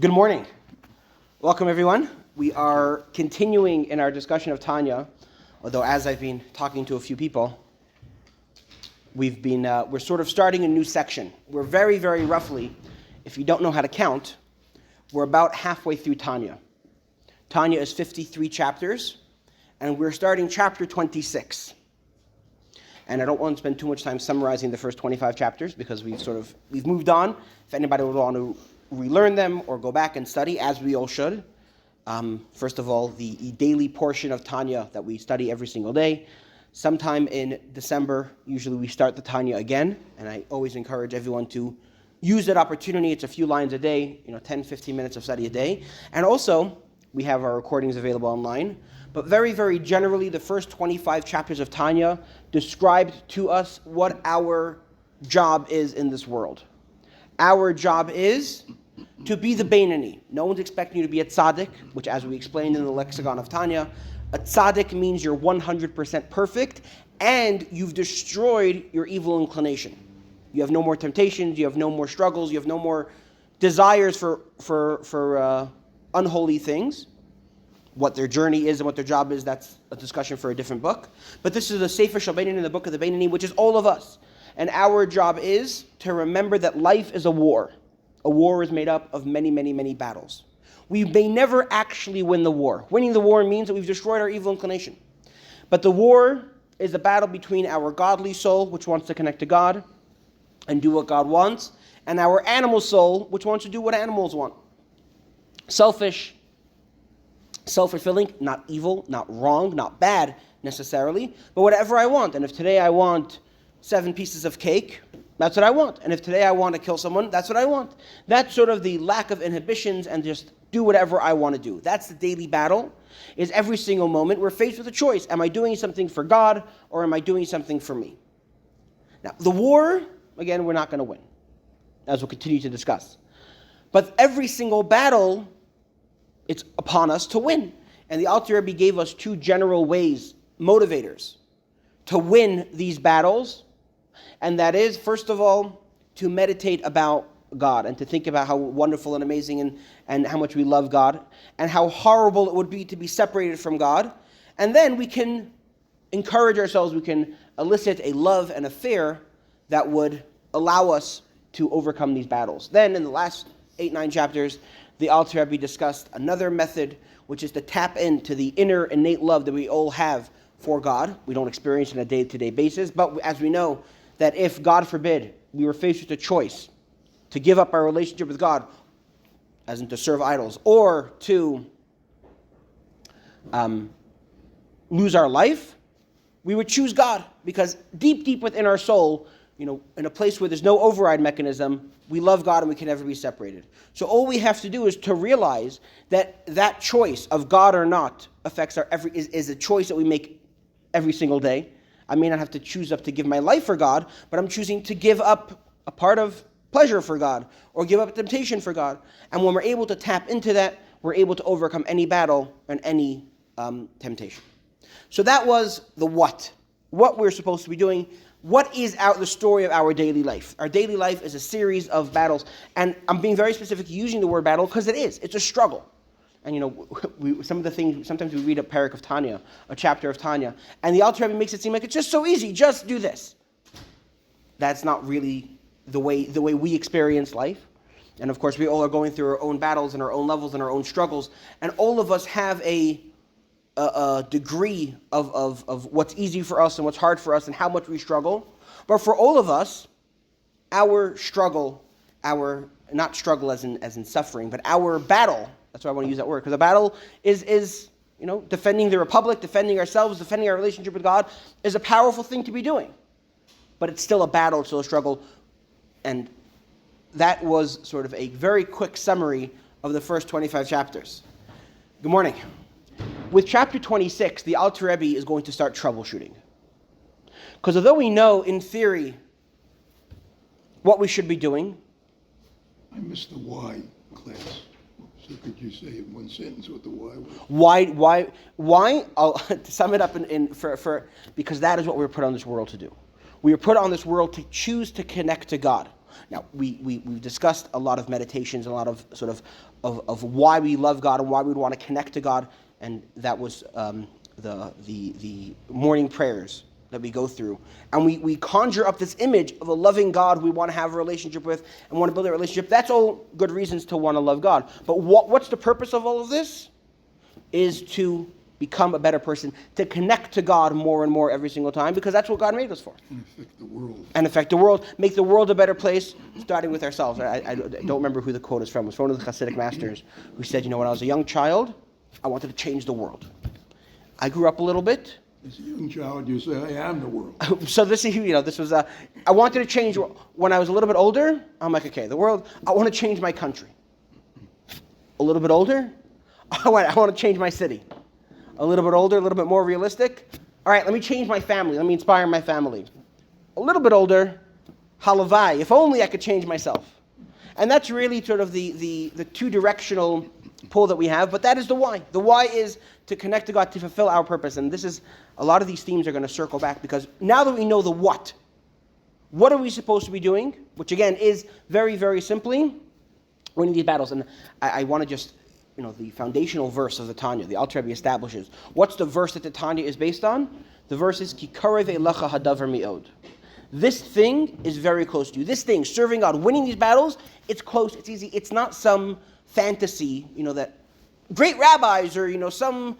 Good morning. Welcome, everyone. We are continuing in our discussion of Tanya, although as I've been talking to a few people, we're sort of starting a new section. We're very, very roughly, if you don't know how to count, we're about halfway through Tanya. Tanya is 53 chapters, and we're starting chapter 26. And I don't want to spend too much time summarizing the first 25 chapters because we've moved on. If anybody would want to relearn them or go back and study, as we all should. First of all, the daily portion of Tanya that we study every single day. Sometime in December, usually we start the Tanya again, and I always encourage everyone to use that opportunity. It's a few lines a day, 10, 15 minutes of study a day. And also, we have our recordings available online. But very, very generally, the first 25 chapters of Tanya described to us what our job is in this world. Our job is to be the Beinani. No one's expecting you to be a tzaddik, which, as we explained in the lexicon of Tanya, a tzaddik means you're 100% perfect and you've destroyed your evil inclination. You have no more temptations, you have no more struggles, you have no more desires for unholy things. What their journey is and what their job is, that's a discussion for a different book. But this is the Sefer Shel Beinani, the book of the Beinani, which is all of us. And our job is to remember that life is a war. A war is made up of many, many, many battles. We may never actually win the war. Winning the war means that we've destroyed our evil inclination. But the war is a battle between our godly soul, which wants to connect to God and do what God wants, and our animal soul, which wants to do what animals want. Selfish, self-fulfilling, not evil, not wrong, not bad necessarily, but whatever I want. And if today I want 7 pieces of cake, that's what I want. And if today I want to kill someone, that's what I want. That's sort of the lack of inhibitions and just do whatever I want to do. That's the daily battle, is every single moment we're faced with a choice. Am I doing something for God or am I doing something for me? Now, the war, again, we're not going to win, as we'll continue to discuss. But every single battle, it's upon us to win. And the Alter Rebbe gave us 2 general ways, motivators, to win these battles. And that is, first of all, to meditate about God and to think about how wonderful and amazing and how much we love God and how horrible it would be to be separated from God. And then we can encourage ourselves, we can elicit a love and a fear that would allow us to overcome these battles. Then in the last 8-9 chapters, the Alter Rebbe discussed another method, which is to tap into the inner innate love that we all have for God. We don't experience it on a day-to-day basis, but as we know, that if, God forbid, we were faced with a choice to give up our relationship with God, as in to serve idols, or to lose our life, we would choose God, because deep, deep within our soul, in a place where there's no override mechanism, we love God and we can never be separated. So all we have to do is to realize that that choice of God or not affects is a choice that we make every single day. I may not have to choose up to give my life for God, but I'm choosing to give up a part of pleasure for God or give up temptation for God. And when we're able to tap into that, we're able to overcome any battle and any temptation. So that was the what we're supposed to be doing. What is the story of our daily life? Our daily life is a series of battles. And I'm being very specific using the word battle because it's a struggle. And some of the things, sometimes we read a parak of Tanya, a chapter of Tanya, and the Alter Rebbe makes it seem like it's just so easy, just do this. That's not really the way we experience life. And of course, we all are going through our own battles and our own levels and our own struggles, and all of us have a degree of what's easy for us and what's hard for us and how much we struggle. But for all of us, our struggle, not struggle as in suffering, but our battle, that's why I want to use that word, because a battle is defending the Republic, defending ourselves, defending our relationship with God is a powerful thing to be doing. But it's still a battle, it's still a struggle. And that was sort of a very quick summary of the first 25 chapters. Good morning. With chapter 26, the Alter Rebbe is going to start troubleshooting. Because although we know, in theory, what we should be doing. I missed the why class. So could you say in one sentence what the why was? Why? I'll to sum it up because that is what we were put on this world to do. We were put on this world to choose to connect to God. Now, we've discussed a lot of meditations, a lot of sort of why we love God and why we would want to connect to God, and that was the morning prayers that we go through. And we conjure up this image of a loving God we want to have a relationship with and want to build a relationship. That's all good reasons to want to love God. But what's the purpose of all of this? Is to become a better person, to connect to God more and more every single time, because that's what God made us for. And affect the world. And affect the world, make the world a better place, starting with ourselves. I don't remember who the quote is from. It was from one of the Hasidic masters who said, when I was a young child, I wanted to change the world. I grew up a little bit. As a young child, you say, I am the world. So this was, I wanted to change. When I was a little bit older, I'm like, okay, the world, I want to change my country. A little bit older, I want to change my city. A little bit older, a little bit more realistic. All right, let me change my family. Let me inspire my family. A little bit older, halavai, if only I could change myself. And that's really sort of the two-directional pull that we have, but that is the why. The why is to connect to God, to fulfill our purpose. And this is, a lot of these themes are going to circle back, because now that we know the what are we supposed to be doing? Which again is very, very simply winning these battles. And I want to just, the foundational verse of the Tanya, the Alter Rebbe establishes. What's the verse that the Tanya is based on? The verse is, Ki karev elecha hadavar mi'od. This thing is very close to you. This thing, serving God, winning these battles, it's close, it's easy. It's not some fantasy, that great rabbis or, some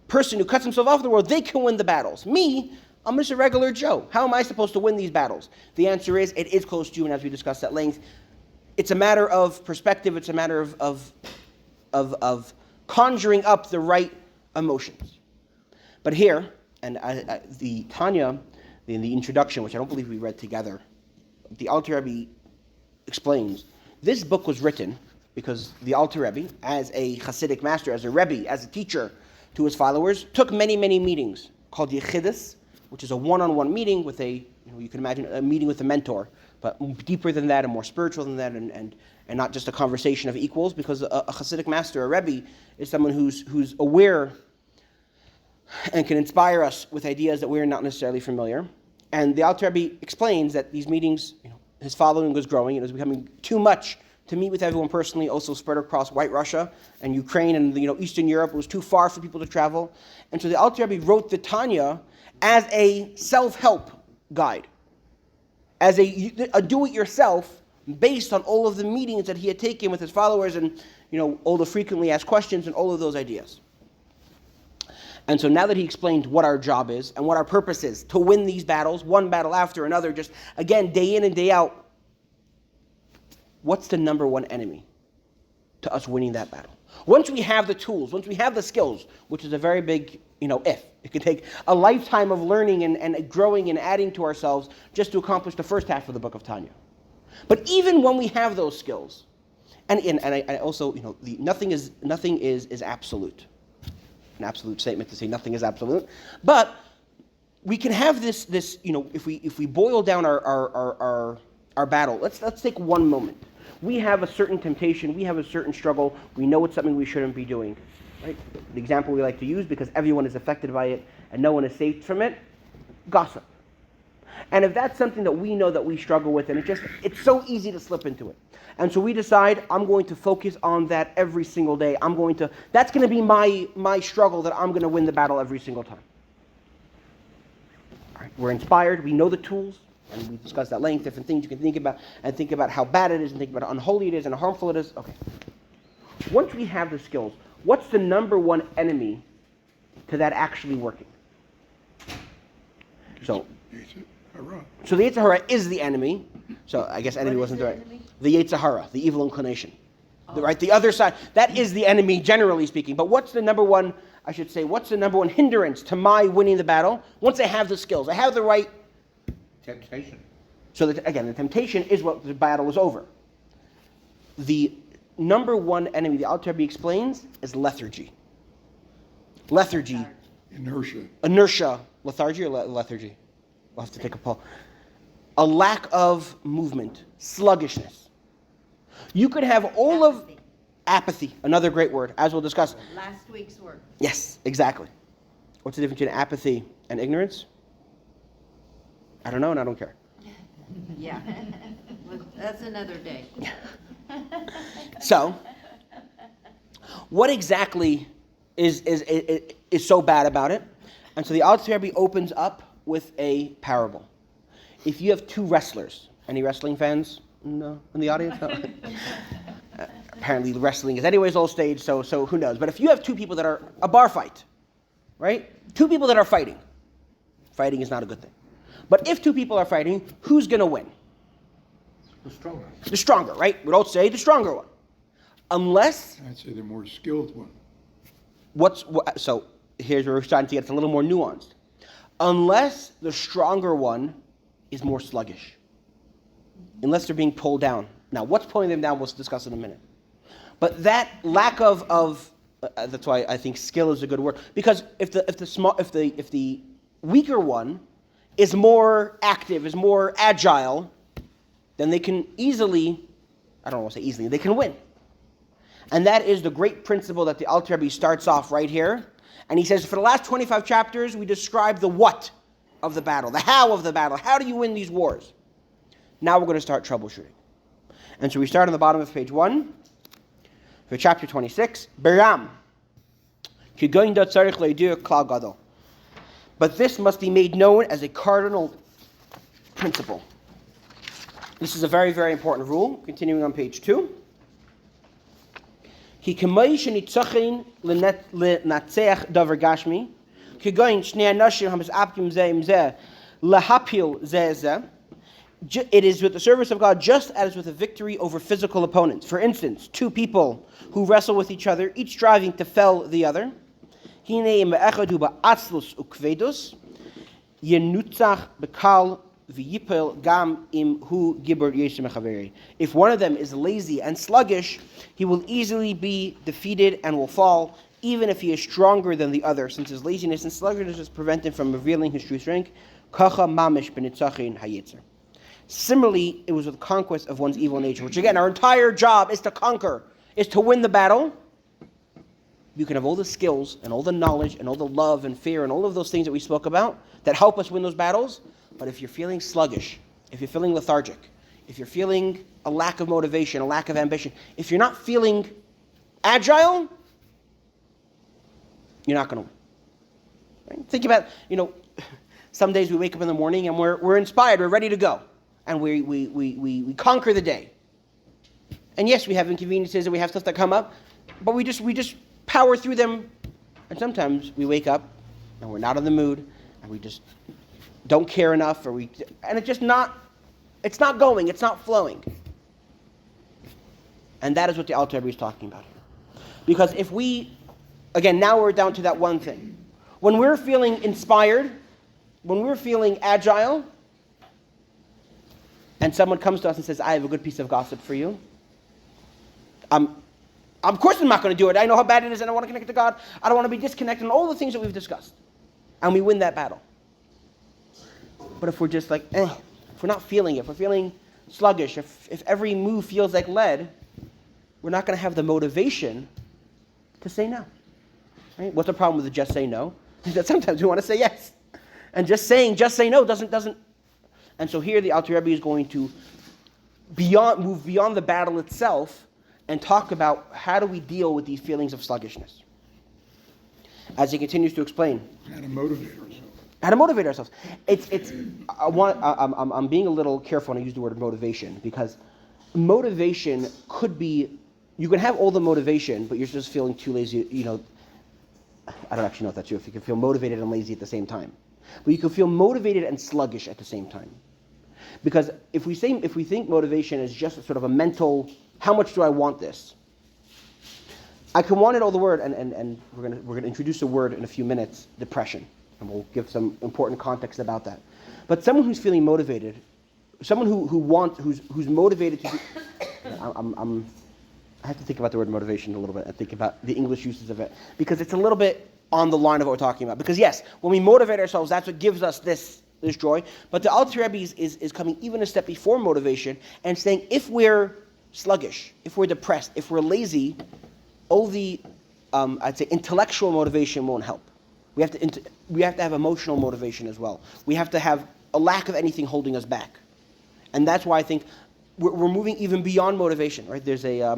person who cuts himself off the world, they can win the battles. Me, I'm just a regular Joe. How am I supposed to win these battles? The answer is, it is close to you, and as we discussed at length, it's a matter of perspective. It's a matter of conjuring up the right emotions. But here, and the Tanya, in the introduction, which I don't believe we read together, the Alter Rebbe explains, this book was written because the Alter Rebbe, as a Hasidic master, as a Rebbe, as a teacher to his followers, took many, many meetings called Yechidus, which is a one-on-one meeting with you can imagine a meeting with a mentor, but deeper than that and more spiritual than that, and not just a conversation of equals, because a Hasidic master, a Rebbe, is someone who's aware and can inspire us with ideas that we're not necessarily familiar. And the Alter Rebbe explains that these meetings, his following was growing. It was becoming too much to meet with everyone personally, also spread across White Russia and Ukraine and Eastern Europe. It was too far for people to travel. And so the Alter Rebbe wrote the Tanya as a self-help guide, as a do-it-yourself, based on all of the meetings that he had taken with his followers and all the frequently asked questions and all of those ideas. And so now that he explained what our job is and what our purpose is, to win these battles, one battle after another, just again, day in and day out, what's the number one enemy to us winning that battle? Once we have the tools, once we have the skills, which is a very big, if. It could take a lifetime of learning and growing and adding to ourselves just to accomplish the first half of the book of Tanya. But even when we have those skills, and I also, nothing is absolute. An absolute statement to say nothing is absolute, but we can have this if we boil down our battle. Let's take one moment. We have a certain temptation, we have a certain struggle, we know it's something we shouldn't be doing. Right? The example we like to use, because everyone is affected by it and no one is saved from it, gossip. And if that's something that we know that we struggle with, and it's so easy to slip into it. And so we decide, I'm going to focus on that every single day. That's going to be my struggle, that I'm going to win the battle every single time. All right, we're inspired, we know the tools, and we discussed at length different things you can think about, and think about how bad it is, and think about how unholy it is, and how harmful it is. Okay. Once we have the skills, what's the number one enemy to that actually working? So the Yetzer Hara is the enemy. So I guess enemy wasn't the right. The Yetzer Hara, the evil inclination. Right? The other side, that is the enemy, generally speaking. But what's the number one hindrance to my winning the battle? Once I have the skills, I have the right temptation. So that, again, the temptation is what the battle is over. The number one enemy, the Alter Rebbe explains, is lethargy. Lethargy. Inertia. Lethargy or lethargy? We'll have to take a poll. A lack of movement. Sluggishness. You could have all of apathy, another great word, as we'll discuss. Last week's word. Yes, exactly. What's the difference between apathy and ignorance? I don't know, and I don't care. Yeah. Well, that's another day. So, what exactly is so bad about it? And so the Alter Rebbe opens up with a parable. If you have two wrestlers, any wrestling fans in the audience? No. Apparently wrestling is anyways old stage, so who knows? But if you have two people that are a bar fight, right? Two people that are fighting. Fighting is not a good thing. But if two people are fighting, who's going to win? The stronger. The stronger, right? We don't say the stronger one. Unless... I'd say the more skilled one. So here's where we're starting to get a little more nuanced. Unless the stronger one is more sluggish. Unless they're being pulled down. Now, what's pulling them down, we'll discuss in a minute. But that lack of that's why I think skill is a good word. Because if the weaker one is more active, is more agile, then they can easily, I don't want to say easily, they can win. And that is the great principle that the Alter Rebbe starts off right here. And he says, for the last 25 chapters, we describe the what of the battle, the how of the battle. How do you win these wars? Now we're going to start troubleshooting. And so we start on the bottom of page 1 for chapter 26. Beram. But this must be made known as a cardinal principle. This is a very, very important rule. Continuing on page 2. It is with the service of God just as with a victory over physical opponents. For instance, two people who wrestle with each other, each striving to fell the other. If one of them is lazy and sluggish, he will easily be defeated and will fall, even if he is stronger than the other, since his laziness and sluggishness prevent him from revealing his true strength. Similarly, it was with conquest of one's evil nature, which again, our entire job is to conquer, is to win the battle. You can have all the skills and all the knowledge and all the love and fear and all of those things that we spoke about that help us win those battles. But if you're feeling sluggish, if you're feeling lethargic, if you're feeling a lack of motivation, a lack of ambition, if you're not feeling agile, you're not going to win. Right? Think about, some days we wake up in the morning and we're inspired, we're ready to go. And we conquer the day. And yes, we have inconveniences and we have stuff that come up, but we just power through them. And sometimes we wake up and we're not in the mood and we just don't care enough, and it's not going, it's not flowing. And that is what the Alter Rebbe is talking about here. Because if now we're down to that one thing. When we're feeling inspired, when we're feeling agile, and someone comes to us and says, I have a good piece of gossip for you, of course I'm not going to do it. I know how bad it is and I want to connect to God. I don't want to be disconnected and all the things that we've discussed. And we win that battle. But if we're just like, if we're not feeling it, if we're feeling sluggish, if every move feels like lead, we're not going to have the motivation to say no. Right? What's the problem with the just say no? Is that sometimes we want to say yes. And just say no doesn't. And so here the Alter Rebbe is going to move beyond the battle itself and talk about how do we deal with these feelings of sluggishness. As he continues to explain. How to motivate ourselves. How to motivate ourselves. I'm being a little careful when I use the word motivation, because motivation could be, you can have all the motivation, but you're just feeling too lazy. I don't actually know if that's true. If you can feel motivated and lazy at the same time, but you can feel motivated and sluggish at the same time. Because if we think motivation is just sort of a mental, how much do I want this? I can want it all the word, and we're gonna introduce a word in a few minutes, depression, and we'll give some important context about that. But someone who's feeling motivated, someone who's motivated to do, I have to think about the word motivation a little bit and think about the English uses of it, because it's a little bit on the line of what we're talking about. Because yes, when we motivate ourselves, that's what gives us this joy. But the Alter Rebbe is coming even a step before motivation and saying, if we're sluggish, if we're depressed, if we're lazy, all the I'd say intellectual motivation won't help. We have to have emotional motivation as well. We have to have a lack of anything holding us back. And that's why I think we're moving even beyond motivation, right? There's a,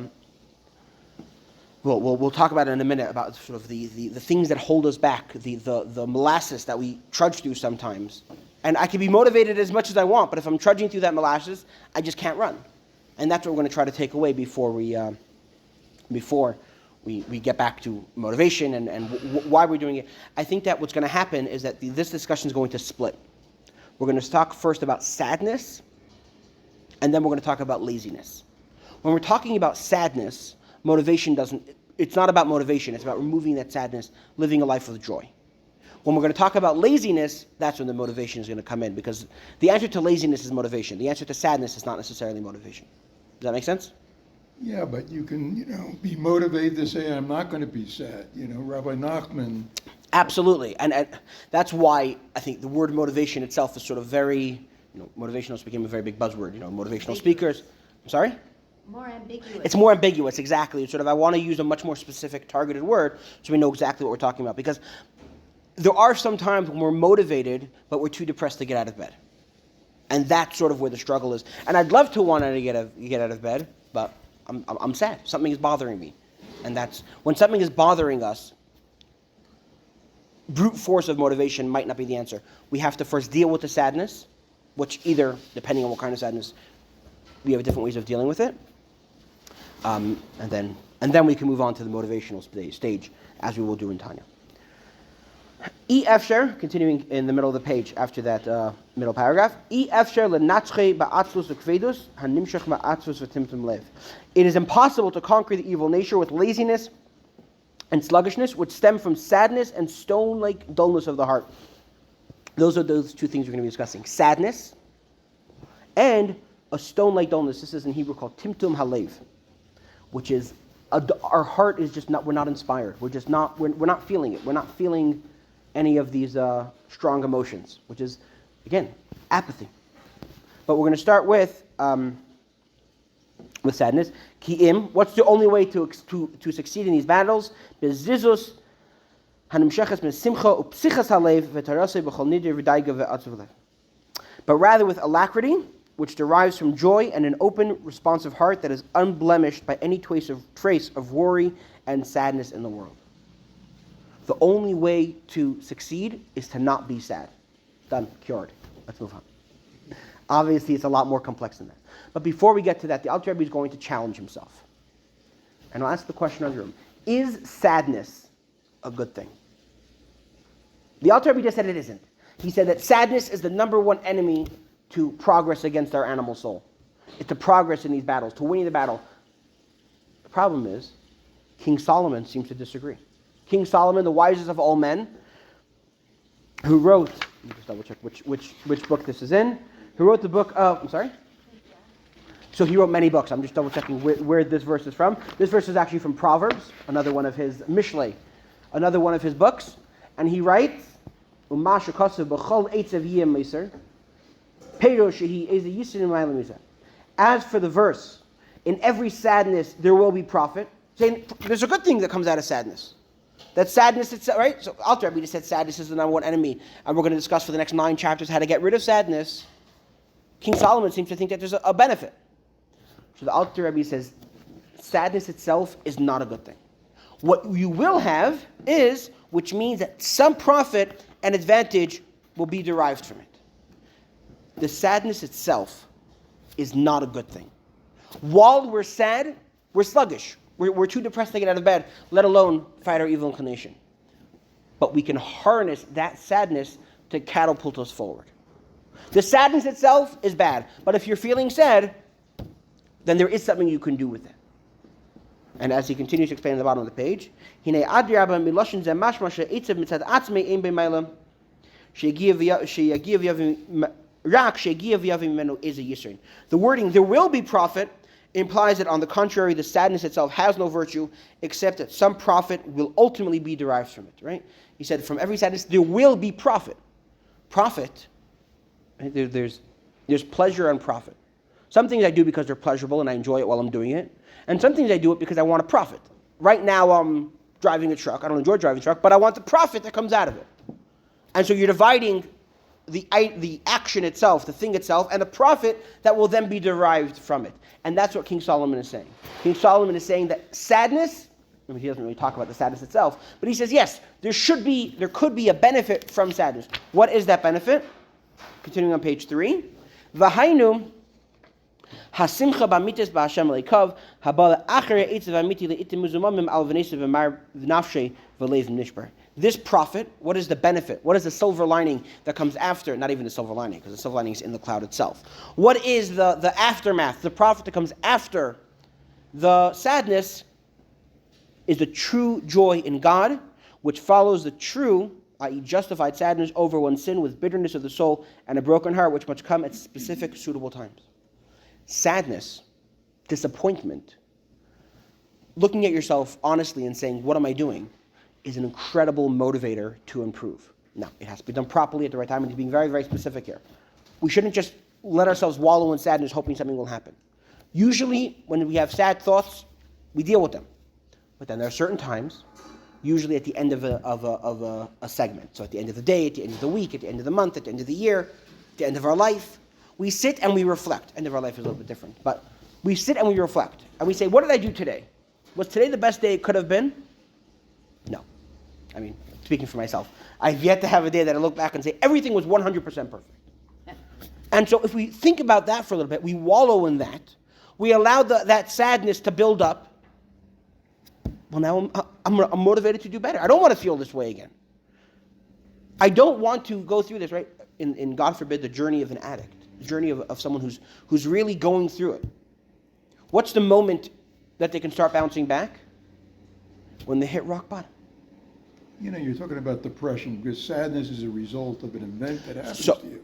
we'll talk about it in a minute, about sort of the things that hold us back, the molasses that we trudge through sometimes. And I can be motivated as much as I want, but if I'm trudging through that molasses, I just can't run. And that's what we're going to try to take away before we get back to motivation and why we're doing it. I think that what's going to happen is that this discussion is going to split. We're going to talk first about sadness, and then we're going to talk about laziness. When we're talking about sadness, it's not about motivation, it's about removing that sadness, living a life of joy. When we're going to talk about laziness, that's when the motivation is going to come in, because the answer to laziness is motivation. The answer to sadness is not necessarily motivation. Does that make sense? Yeah, but you can, be motivated to say, I'm not going to be sad. Rabbi Nachman. Absolutely. And that's why I think the word motivation itself is sort of very, motivational has become a very big buzzword, motivational speakers. I'm sorry? More ambiguous. It's more ambiguous, exactly. It's sort of, I want to use a much more specific, targeted word so we know exactly what we're talking about. Because there are some times when we're motivated, but we're too depressed to get out of bed. And that's sort of where the struggle is. And I'd love to want to get out of bed, but I'm sad. Something is bothering me. And that's, when something is bothering us, brute force of motivation might not be the answer. We have to first deal with the sadness, which either, depending on what kind of sadness, we have different ways of dealing with it. And then we can move on to the motivational stage, as we will do in Tanya. E efsher, continuing in the middle of the page after that middle paragraph. E efsher lenatzche ba'atzlus v'kvedus hanimshach ba'atzlus v'timtum lev. It is impossible to conquer the evil nature with laziness and sluggishness, which stem from sadness and stone-like dullness of the heart. Those are those two things we're going to be discussing: sadness and a stone-like dullness. This is in Hebrew called timtum halev, which is our heart is just not. We're not inspired. We're just not. We're not feeling it. We're not feeling any of these strong emotions, which is, again, apathy. But we're going to start with sadness. Ki'im, what's the only way to succeed in these battles? Bezizus hanimshachas mesimcha upsichas halev v'tarasei b'chol nidir v'daiga ve'atzuv lev. But rather with alacrity, which derives from joy and an open, responsive heart that is unblemished by any trace of worry and sadness in the world. The only way to succeed is to not be sad. Done. Cured. Let's move on. Obviously, it's a lot more complex than that. But before we get to that, the Alter Rebbe is going to challenge himself. And I'll ask the question of the room. Is sadness a good thing? The Alter Rebbe just said it isn't. He said that sadness is the number one enemy to progress against our animal soul. It's to progress in these battles, to winning the battle. The problem is, King Solomon seems to disagree. King Solomon, the wisest of all men, who wrote, let me just double check which book this is in, who wrote the book of, I'm sorry? So he wrote many books. I'm just double checking where this verse is from. This verse is actually from Proverbs, another one of his, Mishlei, another one of his books. And he writes, as for the verse, in every sadness there will be profit. Saying there's a good thing that comes out of sadness. That sadness itself, right? So Alter Rebbe said sadness is the number one enemy. And we're going to discuss for the next 9 chapters how to get rid of sadness. King Solomon seems to think that there's a benefit. So the Alter Rebbe says sadness itself is not a good thing. What you will have is, which means that some profit and advantage will be derived from it. The sadness itself is not a good thing. While we're sad, we're sluggish. We're too depressed to get out of bed, let alone fight our evil inclination. But we can harness that sadness to catapult us forward. The sadness itself is bad, but if you're feeling sad, then there is something you can do with it. And as he continues to explain at the bottom of the page, the wording, there will be profit, implies that, on the contrary, the sadness itself has no virtue, except that some profit will ultimately be derived from it, right? He said, from every sadness, there will be profit. Profit, right? There's pleasure and profit. Some things I do because they're pleasurable and I enjoy it while I'm doing it. And some things I do it because I want to profit. Right now I'm driving a truck. I don't enjoy driving a truck, but I want the profit that comes out of it. And so you're dividing the action itself, the thing itself, and a profit that will then be derived from it. And that's what King Solomon is saying. King Solomon is saying that sadness, I mean, he doesn't really talk about the sadness itself, but he says, yes, there could be a benefit from sadness. What is that benefit? Continuing on page 3. V'hainu hasimcha b'amitis b'Hashem leikov habala achere eitzav amiti leitim muzumamim al v'nesav v'mar v'nafshe v'leiv nishbar. This profit, what is the benefit? What is the silver lining that comes after? Not even the silver lining, because the silver lining is in the cloud itself. What is the aftermath, the profit that comes after the sadness? Is the true joy in God, which follows the true, i.e. justified sadness over one's sin with bitterness of the soul and a broken heart, which must come at specific suitable times. Sadness, disappointment, looking at yourself honestly and saying, what am I doing, is an incredible motivator to improve. Now, it has to be done properly at the right time, and he's being very, very specific here. We shouldn't just let ourselves wallow in sadness hoping something will happen. Usually, when we have sad thoughts, we deal with them. But then there are certain times, usually at the end of a segment. So at the end of the day, at the end of the week, at the end of the month, at the end of the year, at the end of our life, we sit and we reflect. End of our life is a little bit different. But we sit and we reflect. And we say, what did I do today? Was today the best day it could have been? No. I mean, speaking for myself, I've yet to have a day that I look back and say, everything was 100% perfect. And so if we think about that for a little bit, we wallow in that. We allow that sadness to build up. Well, now I'm motivated to do better. I don't want to feel this way again. I don't want to go through this, right? In God forbid, the journey of an addict, the journey of someone who's really going through it. What's the moment that they can start bouncing back? When they hit rock bottom. You know, you're talking about depression because sadness is a result of an event that happens So- to you.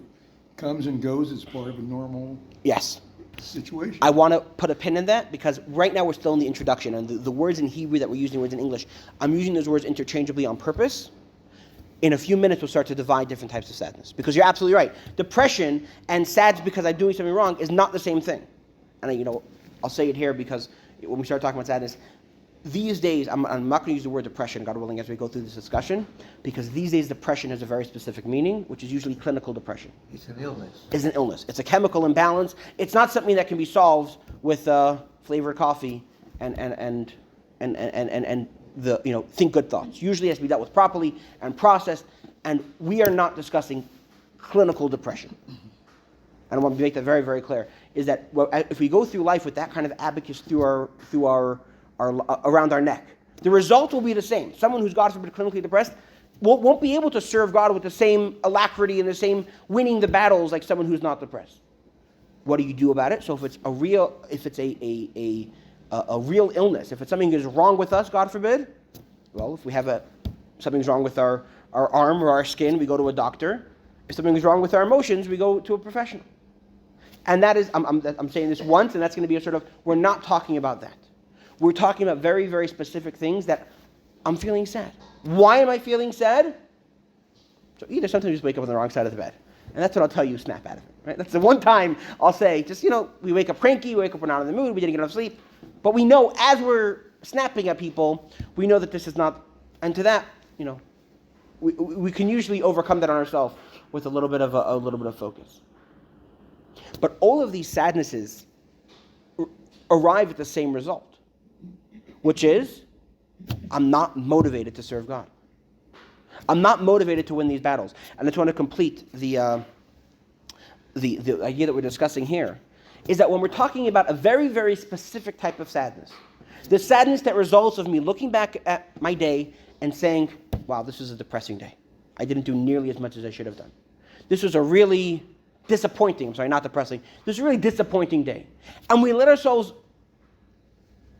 Comes and goes, it's part of a normal Yes. situation. I want to put a pin in that because right now we're still in the introduction, and the words in Hebrew that we're using, words in English, I'm using those words interchangeably on purpose. In a few minutes, we'll start to divide different types of sadness. Because you're absolutely right. Depression and sad because I'm doing something wrong is not the same thing. And I'll say it here because when we start talking about sadness, these days, I'm not going to use the word depression, God willing, as we go through this discussion, because these days depression has a very specific meaning, which is usually clinical depression. It's an illness. It's an illness. It's a chemical imbalance. It's not something that can be solved with flavored coffee and the think good thoughts. Usually it has to be dealt with properly and processed, and we are not discussing clinical depression. And I want to make that very, very clear, is that if we go through life with that kind of abacus through our around our neck, the result will be the same. Someone who's, God forbid, clinically depressed won't be able to serve God with the same alacrity and the same winning the battles like someone who's not depressed. What do you do about it? So if it's a real illness, if it's something that is wrong with us, God forbid, well, if we have something's wrong with our arm or our skin, we go to a doctor. If something's wrong with our emotions, we go to a professional. And that is, I'm saying this once, and that's going to be a sort of, we're not talking about that. We're talking about very, very specific things that I'm feeling sad. Why am I feeling sad? So either sometimes you just wake up on the wrong side of the bed. And that's what I'll tell you, snap out of it. Right? That's the one time I'll say, we wake up cranky, we wake up we're not in the mood, we didn't get enough sleep. But we know as we're snapping at people, we know that this is not, and to that, we can usually overcome that on ourselves with a little bit of focus. But all of these sadnesses arrive at the same result, which is, I'm not motivated to serve God. I'm not motivated to win these battles. And I just want to complete the idea that we're discussing here, is that when we're talking about a very, very specific type of sadness, the sadness that results of me looking back at my day and saying, wow, this was a depressing day. I didn't do nearly as much as I should have done. This was a really disappointing, not depressing, this was a really disappointing day. And we let ourselves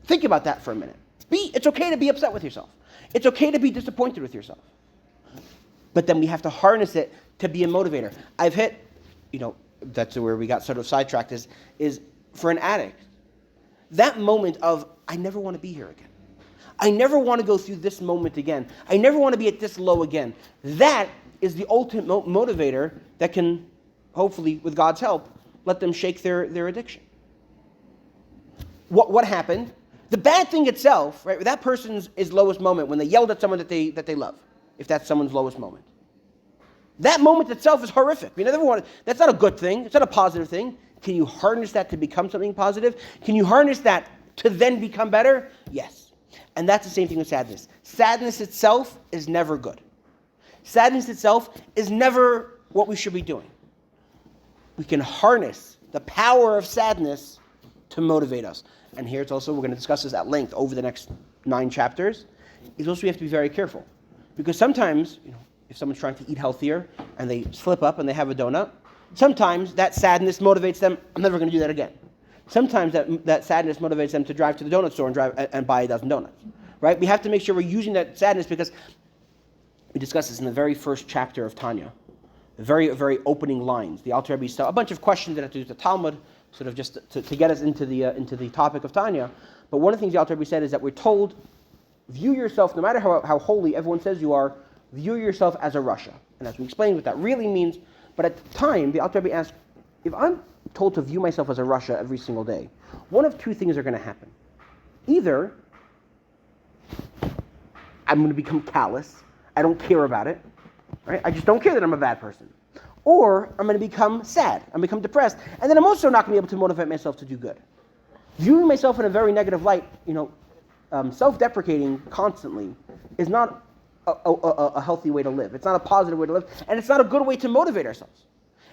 think about that for a minute. It's okay to be upset with yourself. It's okay to be disappointed with yourself. But then we have to harness it to be a motivator. I've hit, that's where we got sort of sidetracked, is for an addict, that moment of, I never want to be here again. I never want to go through this moment again. I never want to be at this low again. That is the ultimate motivator that can, hopefully, with God's help, let them shake their addiction. What happened? The bad thing itself, right? That person's lowest moment when they yelled at someone that they love, if that's someone's lowest moment. That moment itself is horrific. We never want. That's not a good thing. It's not a positive thing. Can you harness that to become something positive? Can you harness that to then become better? Yes. And that's the same thing with sadness. Sadness itself is never good. Sadness itself is never what we should be doing. We can harness the power of sadness to motivate us. And here it's also, we're going to discuss this at length over the next 9 chapters, is also we have to be very careful. Because sometimes, if someone's trying to eat healthier and they slip up and they have a donut, sometimes that sadness motivates them, I'm never going to do that again. Sometimes that sadness motivates them to drive to the donut store and buy a dozen donuts. Right? We have to make sure we're using that sadness, because we discussed this in the very first chapter of Tanya. The very, very opening lines. The Alter Rebbe said a bunch of questions that have to do with the Talmud, sort of just to get us into the topic of Tanya. But one of the things the Alter Rebbe said is that we're told, view yourself, no matter how holy everyone says you are, view yourself as a Rasha. And as we explained what that really means, but at the time, the Alter Rebbe asked, if I'm told to view myself as a Rasha every single day, one of 2 things are going to happen. Either I'm going to become callous, I don't care about it, right? I just don't care that I'm a bad person. Or I'm going to become sad, I'm going to become depressed, and then I'm also not going to be able to motivate myself to do good. Viewing myself in a very negative light, self-deprecating constantly is not a healthy way to live. It's not a positive way to live, and it's not a good way to motivate ourselves.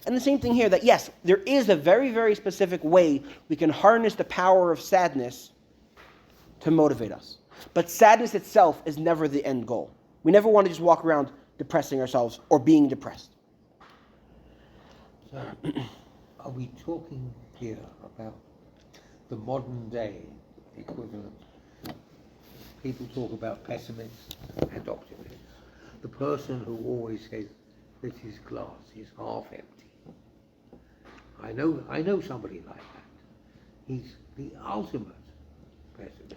And the same thing here, that yes, there is a very, very specific way we can harness the power of sadness to motivate us. But sadness itself is never the end goal. We never want to just walk around depressing ourselves or being depressed. So, are we talking here about the modern day equivalent? People talk about pessimists and optimists. The person who always says that his glass is half empty. I know somebody like that. He's the ultimate pessimist.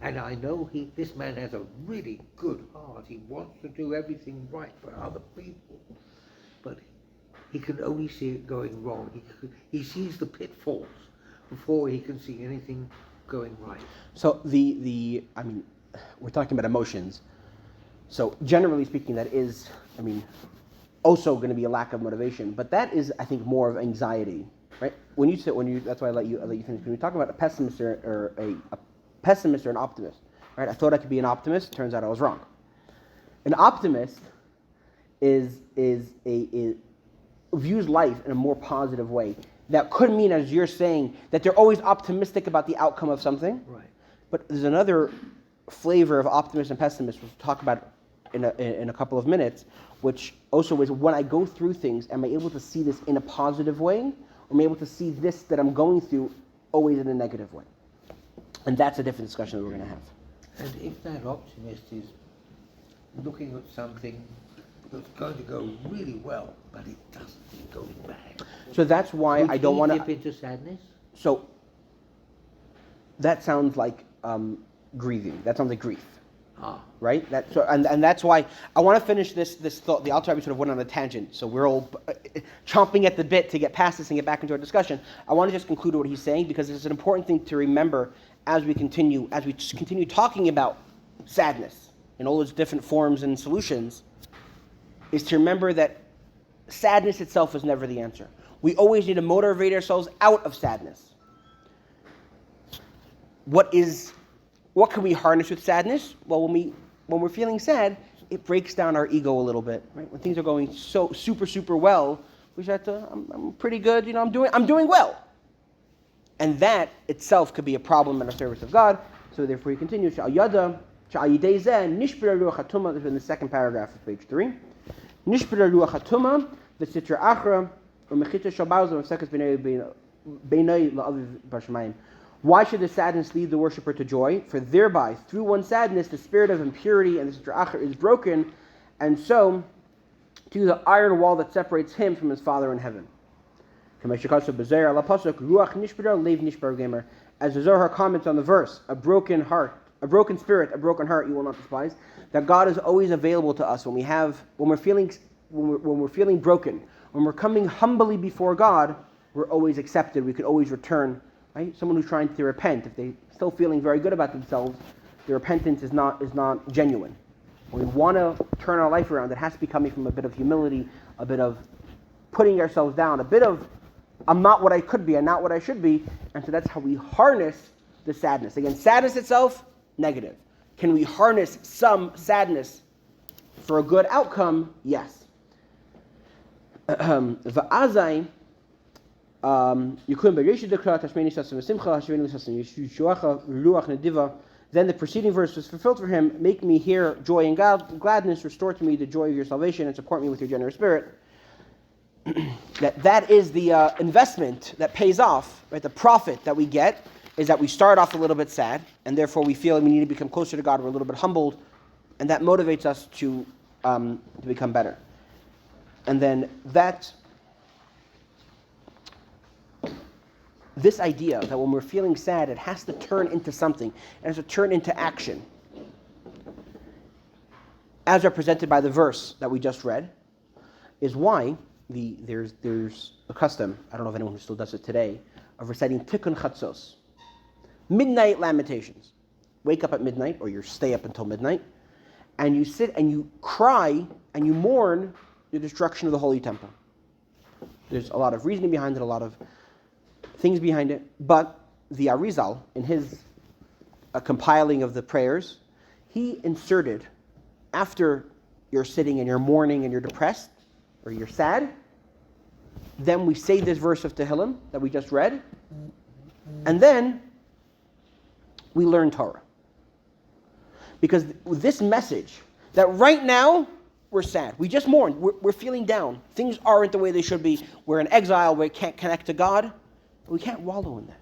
And I know this man has a really good heart. He wants to do everything right for other people. But he can only see it going wrong. He sees the pitfalls before he can see anything going right. So we're talking about emotions. So generally speaking, that is, also going to be a lack of motivation. But that is, I think, more of anxiety, right? That's why I let you finish. When we talk about a pessimist or a pessimist or an optimist, right? I thought I could be an optimist. Turns out I was wrong. An optimist views life in a more positive way. That could mean, as you're saying, that they're always optimistic about the outcome of something. Right. But there's another flavor of optimist and pessimist we'll talk about in a couple of minutes, which also is when I go through things, am I able to see this in a positive way, or am I able to see this that I'm going through always in a negative way? And that's a different discussion that we're going to have. And if that optimist is looking at something that's going to go really well, but it doesn't, it goes bad. So that's why I don't want to dip into sadness? So that sounds like grieving. That sounds like grief. Right? And that's why I want to finish this thought. The Alter Rebbe sort of went on a tangent, so we're all chomping at the bit to get past this and get back into our discussion. I want to just conclude what he's saying, because it's an important thing to remember as we continue talking about sadness in all its different forms and solutions, is to remember that sadness itself is never the answer. We always need to motivate ourselves out of sadness. What can we harness with sadness? Well, when we're feeling sad, it breaks down our ego a little bit, right? When things are going so super, super well, we start to, I'm pretty good, I'm doing well. And that itself could be a problem in the service of God. So therefore he continues, this is in the second paragraph of page 3. Nishpira ruach hatuma, v'sitra achra, u'mechita shalbauz, u'mefsekas b'nei la'aviv b'shamayim. Why should the sadness lead the worshiper to joy? For thereby, through one's sadness, the spirit of impurity and the sitra achra is broken, and so to the iron wall that separates him from his Father in heaven. As the Zohar comments on the verse, a broken spirit, a broken heart you will not despise, that God is always available to us when we're feeling broken, when we're coming humbly before God, we're always accepted, we could always return, right? Someone who's trying to repent, if they're still feeling very good about themselves, the repentance is not genuine. when we want to turn our life around, it has to be coming from a bit of humility, a bit of putting ourselves down, a bit of, I'm not what I could be, I'm not what I should be. And so that's how we harness the sadness. Again, sadness itself, negative. Can we harness some sadness for a good outcome? Yes. Va'azai, then the preceding verse was fulfilled for him. Make me hear joy and gladness. Restore to me the joy of your salvation and support me with your generous spirit. that is the investment that pays off. Right? The profit that we get is that we start off a little bit sad, and therefore we feel we need to become closer to God. We're a little bit humbled, and that motivates us to become better. And then this idea that when we're feeling sad, it has to turn into something. It has to turn into action. As represented by the verse that we just read, is why there's a custom, I don't know if anyone who still does it today, of reciting Tikkun Chatzos. Midnight lamentations. Wake up at midnight, or you stay up until midnight, and you sit and you cry and you mourn the destruction of the Holy Temple. There's a lot of reasoning behind it, a lot of things behind it, but the Arizal, in his compiling of the prayers, he inserted, after you're sitting and you're mourning and you're depressed, or you're sad, then we say this verse of Tehillim that we just read, and then we learn Torah. Because this message, that right now, we're sad. We just mourned. We're feeling down. Things aren't the way they should be. We're in exile. We can't connect to God. We can't wallow in that.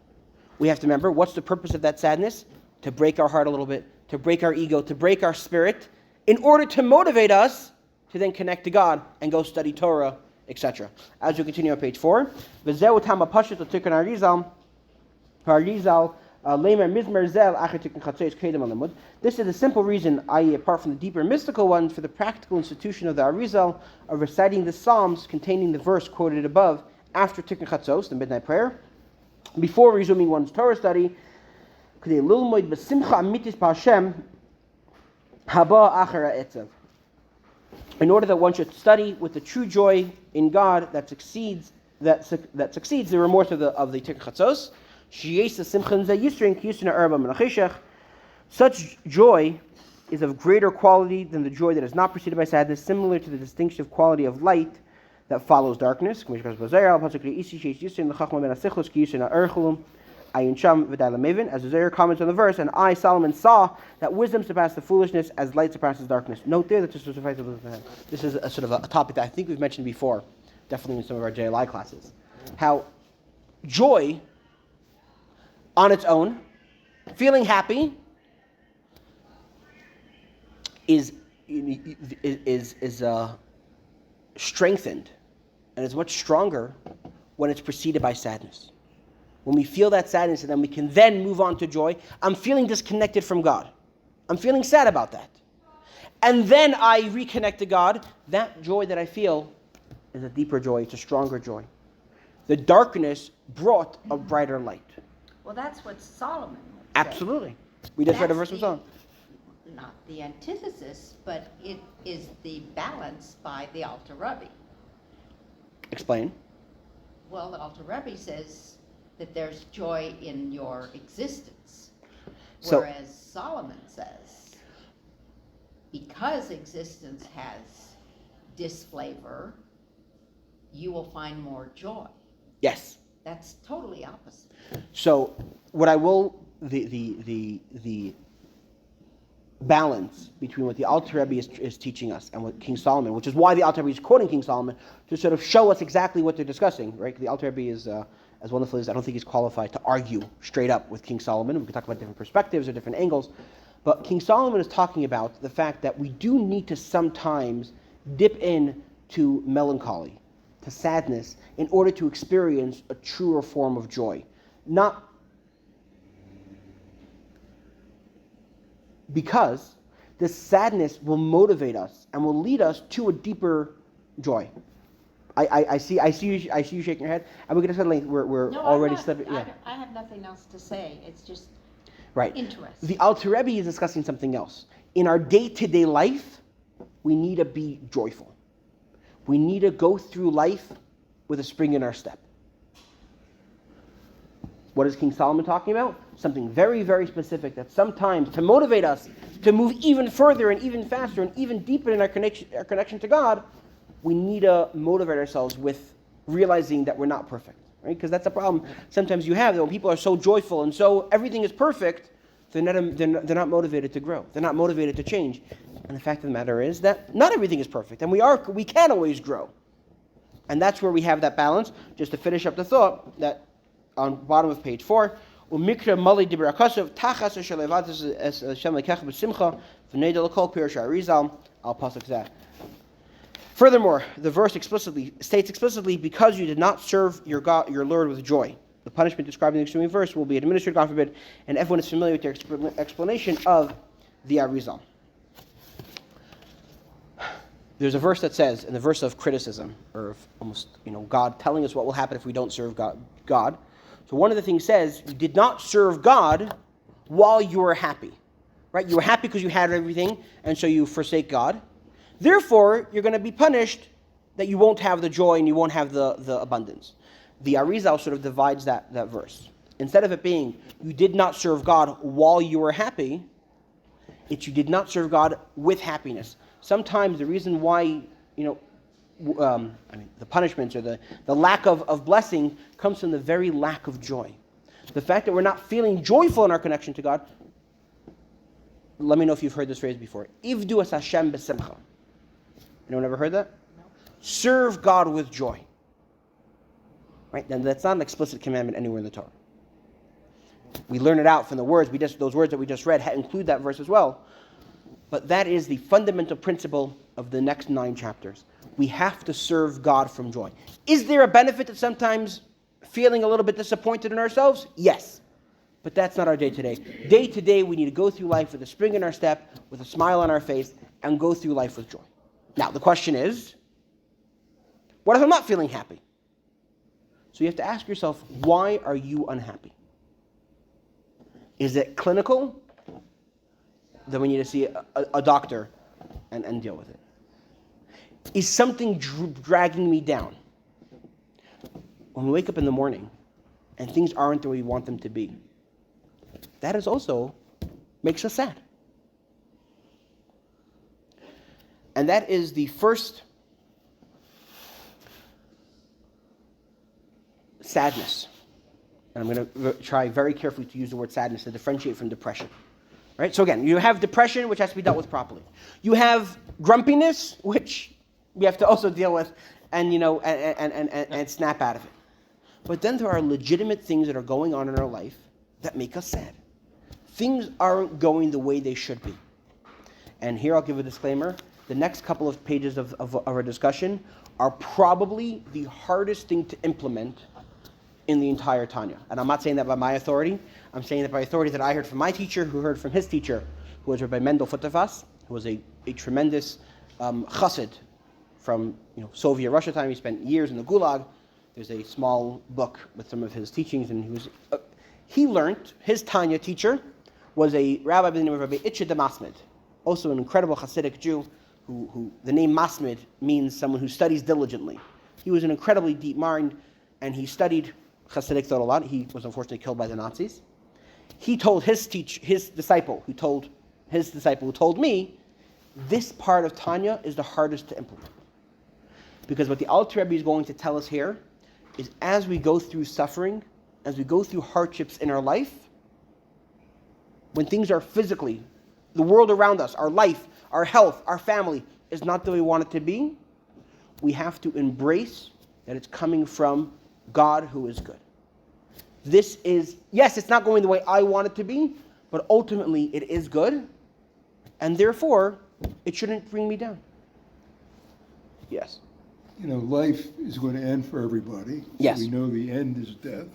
We have to remember, what's the purpose of that sadness? To break our heart a little bit, to break our ego, to break our spirit, in order to motivate us to then connect to God and go study Torah, etc. As we continue on page 4, this is a simple reason, i.e. apart from the deeper mystical ones, for the practical institution of the Arizal of reciting the Psalms containing the verse quoted above after Tikkun Chatzos, the midnight prayer, before resuming one's Torah study, in order that one should study with the true joy in God that succeeds the remorse of the Tikkun Chatzos. Such joy is of greater quality than the joy that is not preceded by sadness, similar to the distinctive quality of light that follows darkness. As the Zohar comments on the verse, and I, Solomon, saw that wisdom surpasses the foolishness as light surpasses darkness. Note there that this is a sort of a topic that I think we've mentioned before, definitely in some of our JLI classes. How joy on its own, feeling happy, is strengthened and is much stronger when it's preceded by sadness. When we feel that sadness, and then we can then move on to joy. I'm feeling disconnected from God. I'm feeling sad about that. And then I reconnect to God. That joy that I feel is a deeper joy. It's a stronger joy. The darkness brought a brighter light. Well, that's what Solomon said. Absolutely. We just read a verse from Solomon. Not the antithesis, but it is the balance by the Alter Rabbi. Explain. Well, the Alter Rabbi says that there's joy in your existence. Whereas Solomon says, because existence has disflavor, you will find more joy. Yes. That's totally opposite. So what I will, the balance between what the Alter Rebbe is teaching us and what King Solomon, which is why the Alter Rebbe is quoting King Solomon, to sort of show us exactly what they're discussing, right? The Alter Rebbe is, as wonderful as I don't think he's qualified to argue straight up with King Solomon. We can talk about different perspectives or different angles, but King Solomon is talking about the fact that we do need to sometimes dip in to melancholy, to sadness, in order to experience a truer form of joy. Not because this sadness will motivate us and will lead us to a deeper joy. I see you shaking your head, and we're going to suddenly we're No, already I'm not, slipping. Yeah. I have nothing else to say. It's just Right. interesting. The Alter Rebbe is discussing something else. In our day-to-day life, we need to be joyful. We need to go through life with a spring in our step. What is King Solomon talking about? Something very, very specific that sometimes to motivate us to move even further and even faster and even deeper in our connection to God, we need to motivate ourselves with realizing that we're not perfect, right? Because that's a problem sometimes you have, that when people are so joyful and so everything is perfect, they're not motivated to grow. They're not motivated to change. And the fact of the matter is that not everything is perfect, and we can always grow. And that's where we have that balance. Just to finish up the thought, that on bottom of page 4, Umikra Mali Dibra Kasav Tachas Shalevatis as Shem Lekech B'Simcha V'Nedel Kol Pirush Arizal Al Pasuk Zeh. Furthermore, the verse states explicitly, because you did not serve your God, your Lord with joy. The punishment described in the ensuing verse will be administered, God forbid, and everyone is familiar with their explanation of the Arizal. There's a verse that says, in the verse of criticism, or of almost, God telling us what will happen if we don't serve God. So one of the things says, you did not serve God while you were happy. Right? You were happy because you had everything, and so you forsake God. Therefore, you're going to be punished that you won't have the joy and you won't have the abundance. The Arizal sort of divides that verse. Instead of it being, you did not serve God while you were happy, it's you did not serve God with happiness. Sometimes the reason why, the punishments or the lack of blessing comes from the very lack of joy. The fact that we're not feeling joyful in our connection to God. Let me know if you've heard this phrase before. Ivdu es Hashem b'simcha. Anyone ever heard that? No. Serve God with joy. Right? Then that's not an explicit commandment anywhere in the Torah. We learn it out from the words. Those words that we just read include that verse as well. But that is the fundamental principle of the next 9 chapters. We have to serve God from joy. Is there a benefit to sometimes feeling a little bit disappointed in ourselves? Yes. But that's not our day-to-day. Day-to-day, we need to go through life with a spring in our step, with a smile on our face, and go through life with joy. Now, the question is, what if I'm not feeling happy? So you have to ask yourself, why are you unhappy? Is it clinical? Then we need to see a doctor and deal with it. Is something dragging me down? When we wake up in the morning and things aren't the way we want them to be, that is also makes us sad. And that is the first sadness. And I'm going to try very carefully to use the word sadness to differentiate from depression. Right? So again, you have depression, which has to be dealt with properly. You have grumpiness, which we have to also deal with and snap out of it. But then there are legitimate things that are going on in our life that make us sad. Things aren't going the way they should be. And here I'll give a disclaimer. The next couple of pages of our discussion are probably the hardest thing to implement in the entire Tanya. And I'm not saying that by my authority. I'm saying that by authority that I heard from my teacher, who heard from his teacher, who was Rabbi Mendel Futterfass, who was a tremendous chassid from Soviet Russia time. He spent years in the Gulag. There's a small book with some of his teachings, and he learned, his Tanya teacher was a rabbi by the name of Rabbi Itche de Masmid, also an incredible Hasidic Jew, who the name Masmid means someone who studies diligently. He was an incredibly deep mind, and he studied Hasidic thought a lot. He was unfortunately killed by the Nazis. He told his disciple, who told me, this part of Tanya is the hardest to implement. Because what the Alter Rebbe is going to tell us here is, as we go through suffering, as we go through hardships in our life, when things are physically, the world around us, our life, our health, our family, is not the way we want it to be, we have to embrace that it's coming from God who is good. This is, yes, it's not going the way I want it to be, but ultimately it is good, and therefore it shouldn't bring me down. Yes. Life is going to end for everybody. Yes. We know the end is death.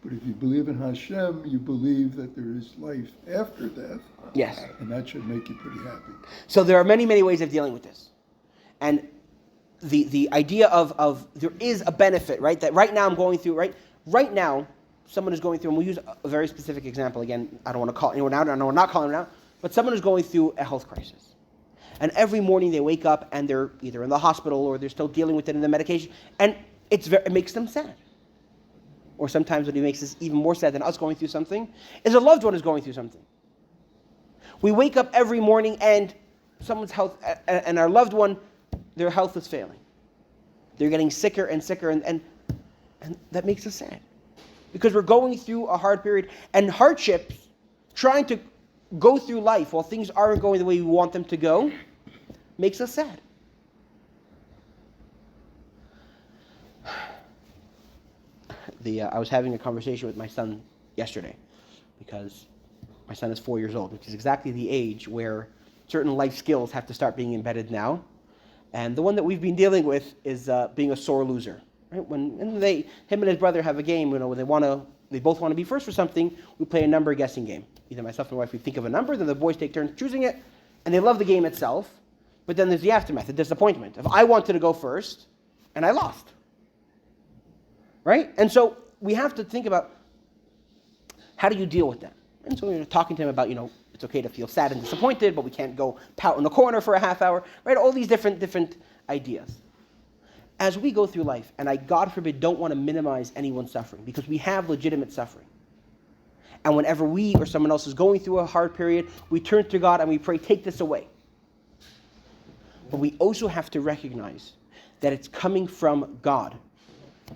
But if you believe in Hashem, you believe that there is life after death. Yes. And that should make you pretty happy. So there are many, many ways of dealing with this. And the idea of there is a benefit, right? That right now I'm going through, right now, someone is going through, and we'll use a very specific example. Again, I don't want to call anyone out, I know we're not calling anyone out, but someone is going through a health crisis. And every morning they wake up and they're either in the hospital or they're still dealing with it in the medication. And it makes them sad. Or sometimes what makes us even more sad than us going through something is a loved one is going through something. We wake up every morning and someone's health, and our loved one, their health is failing. They're getting sicker and sicker, and that makes us sad. Because we're going through a hard period, and hardships, trying to go through life while things aren't going the way we want them to go, makes us sad. I was having a conversation with my son yesterday, because my son is 4 years old, which is exactly the age where certain life skills have to start being embedded now. And the one that we've been dealing with is being a sore loser. Right? Him and his brother have a game, when they both want to be first for something, we play a number guessing game. Either myself and my wife, we think of a number, then the boys take turns choosing it, and they love the game itself, but then there's the aftermath, the disappointment. If I wanted to go first, and I lost. Right? And so we have to think about, how do you deal with that? And so we're talking to him about, it's okay to feel sad and disappointed, but we can't go pout in the corner for a half hour, right? All these different ideas. As we go through life, and I, God forbid, don't want to minimize anyone's suffering, because we have legitimate suffering. And whenever we or someone else is going through a hard period, we turn to God and we pray, take this away. But we also have to recognize that it's coming from God.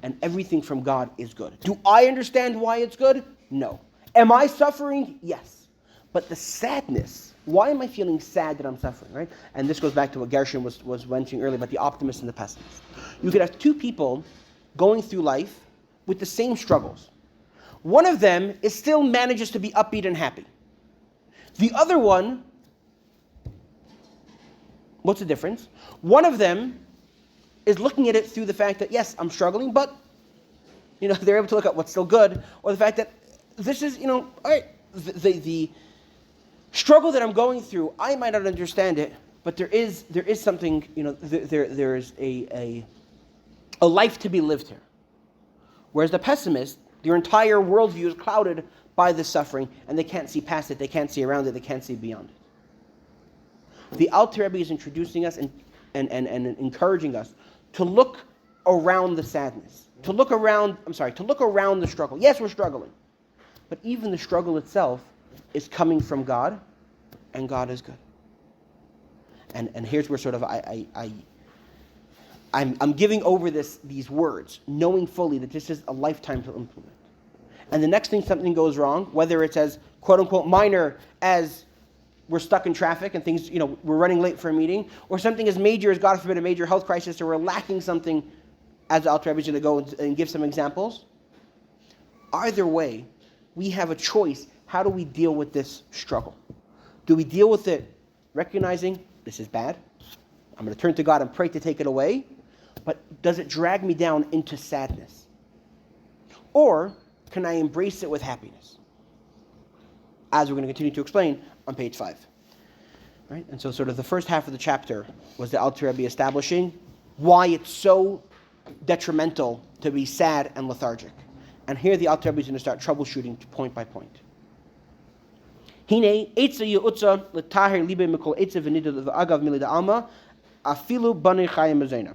And everything from God is good. Do I understand why it's good? No. Am I suffering? Yes. But the sadness, why am I feeling sad that I'm suffering, right? And this goes back to what Gershon was mentioning earlier about the optimist and the pessimist. You could have two people going through life with the same struggles. One of them still manages to be upbeat and happy. The other one, what's the difference? One of them is looking at it through the fact that, yes, I'm struggling, but, they're able to look at what's still good, or the fact that this is, all right, the struggle that I'm going through, I might not understand it, but there is something, there is a life to be lived here. Whereas the pessimist, their entire worldview is clouded by this suffering, and they can't see past it, they can't see around it, they can't see beyond it. The Alter Rebbe is introducing us and encouraging us to look around the sadness, to look around the struggle. Yes, we're struggling, but even the struggle itself is coming from God, and God is good. And here's where sort of I'm giving over these words, knowing fully that this is a lifetime to implement. And the next thing something goes wrong, whether it's as quote unquote minor as we're stuck in traffic and things, we're running late for a meeting, or something as major as, God forbid, a major health crisis, or we're lacking something, as the Alter Rebbe is going to go and give some examples. Either way, we have a choice. How do we deal with this struggle? Do we deal with it recognizing this is bad? I'm going to turn to God and pray to take it away. But does it drag me down into sadness? Or can I embrace it with happiness? As we're going to continue to explain on page 5. Right? And so sort of the first half of the chapter was the Alter Rebbe establishing why it's so detrimental to be sad and lethargic. And here the Alter Rebbe is going to start troubleshooting point by point. Hine etza yeutza letaher libe mikol etza v'nida v'agav milida alma afilu bani chayim mezena.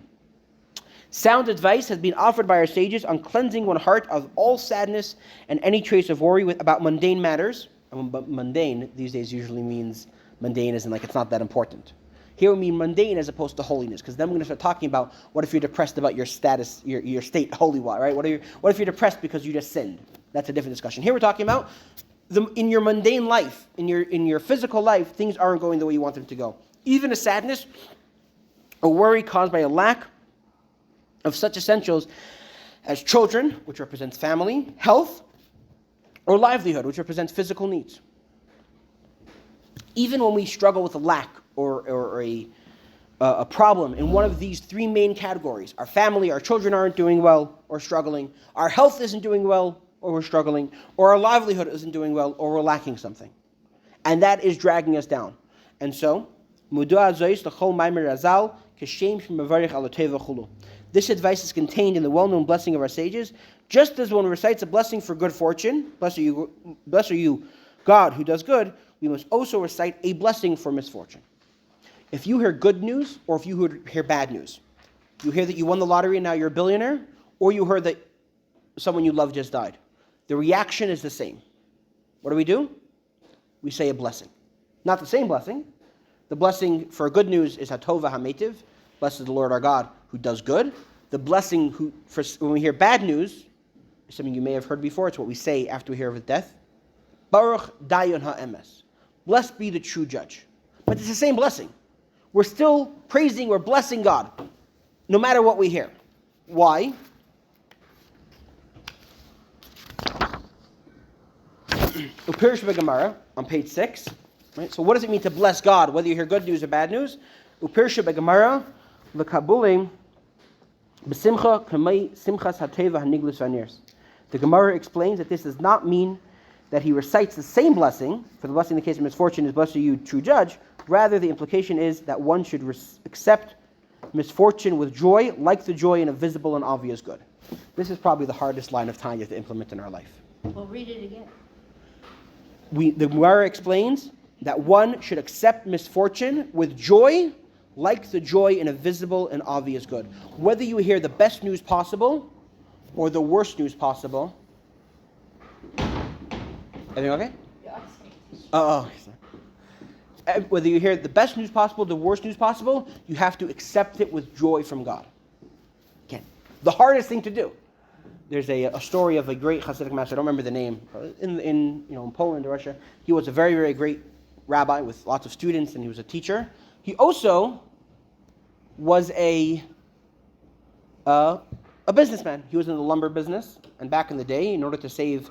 Sound advice has been offered by our sages on cleansing one heart of all sadness and any trace of worry about mundane matters. And mundane these days usually means mundane as in like it's not that important. Here we mean mundane as opposed to holiness, because then we're going to start talking about what if you're depressed about your status, your state holy-wise, right? What if you're depressed because you just sinned? That's a different discussion. Here we're talking about in your mundane life, in your physical life, things aren't going the way you want them to go. Even a sadness, a worry caused by a lack of such essentials as children, which represents family, health, or livelihood, which represents physical needs. Even when we struggle with a lack or a problem in one of these three main categories, our family, our children aren't doing well or struggling, our health isn't doing well or we're struggling, or our livelihood isn't doing well or we're lacking something. And that is dragging us down. And so, this advice is contained in the well-known blessing of our sages, just as one recites a blessing for good fortune, bless are you, God who does good, we must also recite a blessing for misfortune. If you hear good news or if you hear bad news, you hear that you won the lottery and now you're a billionaire, or you heard that someone you love just died, the reaction is the same. What do? We say a blessing. Not the same blessing. The blessing for good news is Hatova HaMetiv, blessed is the Lord our God who does good. The blessing when we hear bad news is something you may have heard before. It's what we say after we hear of his death. Baruch Dayan HaEmes. Blessed be the true judge. But it's the same blessing. We're still praising, we're blessing God, no matter what we hear. Why? Upirish Begamara on page 6. Right? So what does it mean to bless God, whether you hear good news or bad news? Upirish Begamara lekabulim b'simcha kamei simchas hateva haniglus v'anirs. The Gemara explains that this does not mean that he recites the same blessing, for the blessing in the case of misfortune is blessed are you, true judge. Rather, the implication is that one should accept misfortune with joy, like the joy in a visible and obvious good. This is probably the hardest line of Tanya to implement in our life. Well, read it again. The Gemara explains that one should accept misfortune with joy, like the joy in a visible and obvious good. Whether you hear the best news possible or the worst news possible. Everything okay? Oh. Whether you hear the best news possible, the worst news possible, you have to accept it with joy from God. Again, the hardest thing to do. There's a story of a great Hasidic master. I don't remember the name. In Poland or Russia, he was a very, very great rabbi with lots of students, and he was a teacher. He also was a businessman. He was in the lumber business, and back in the day, in order to save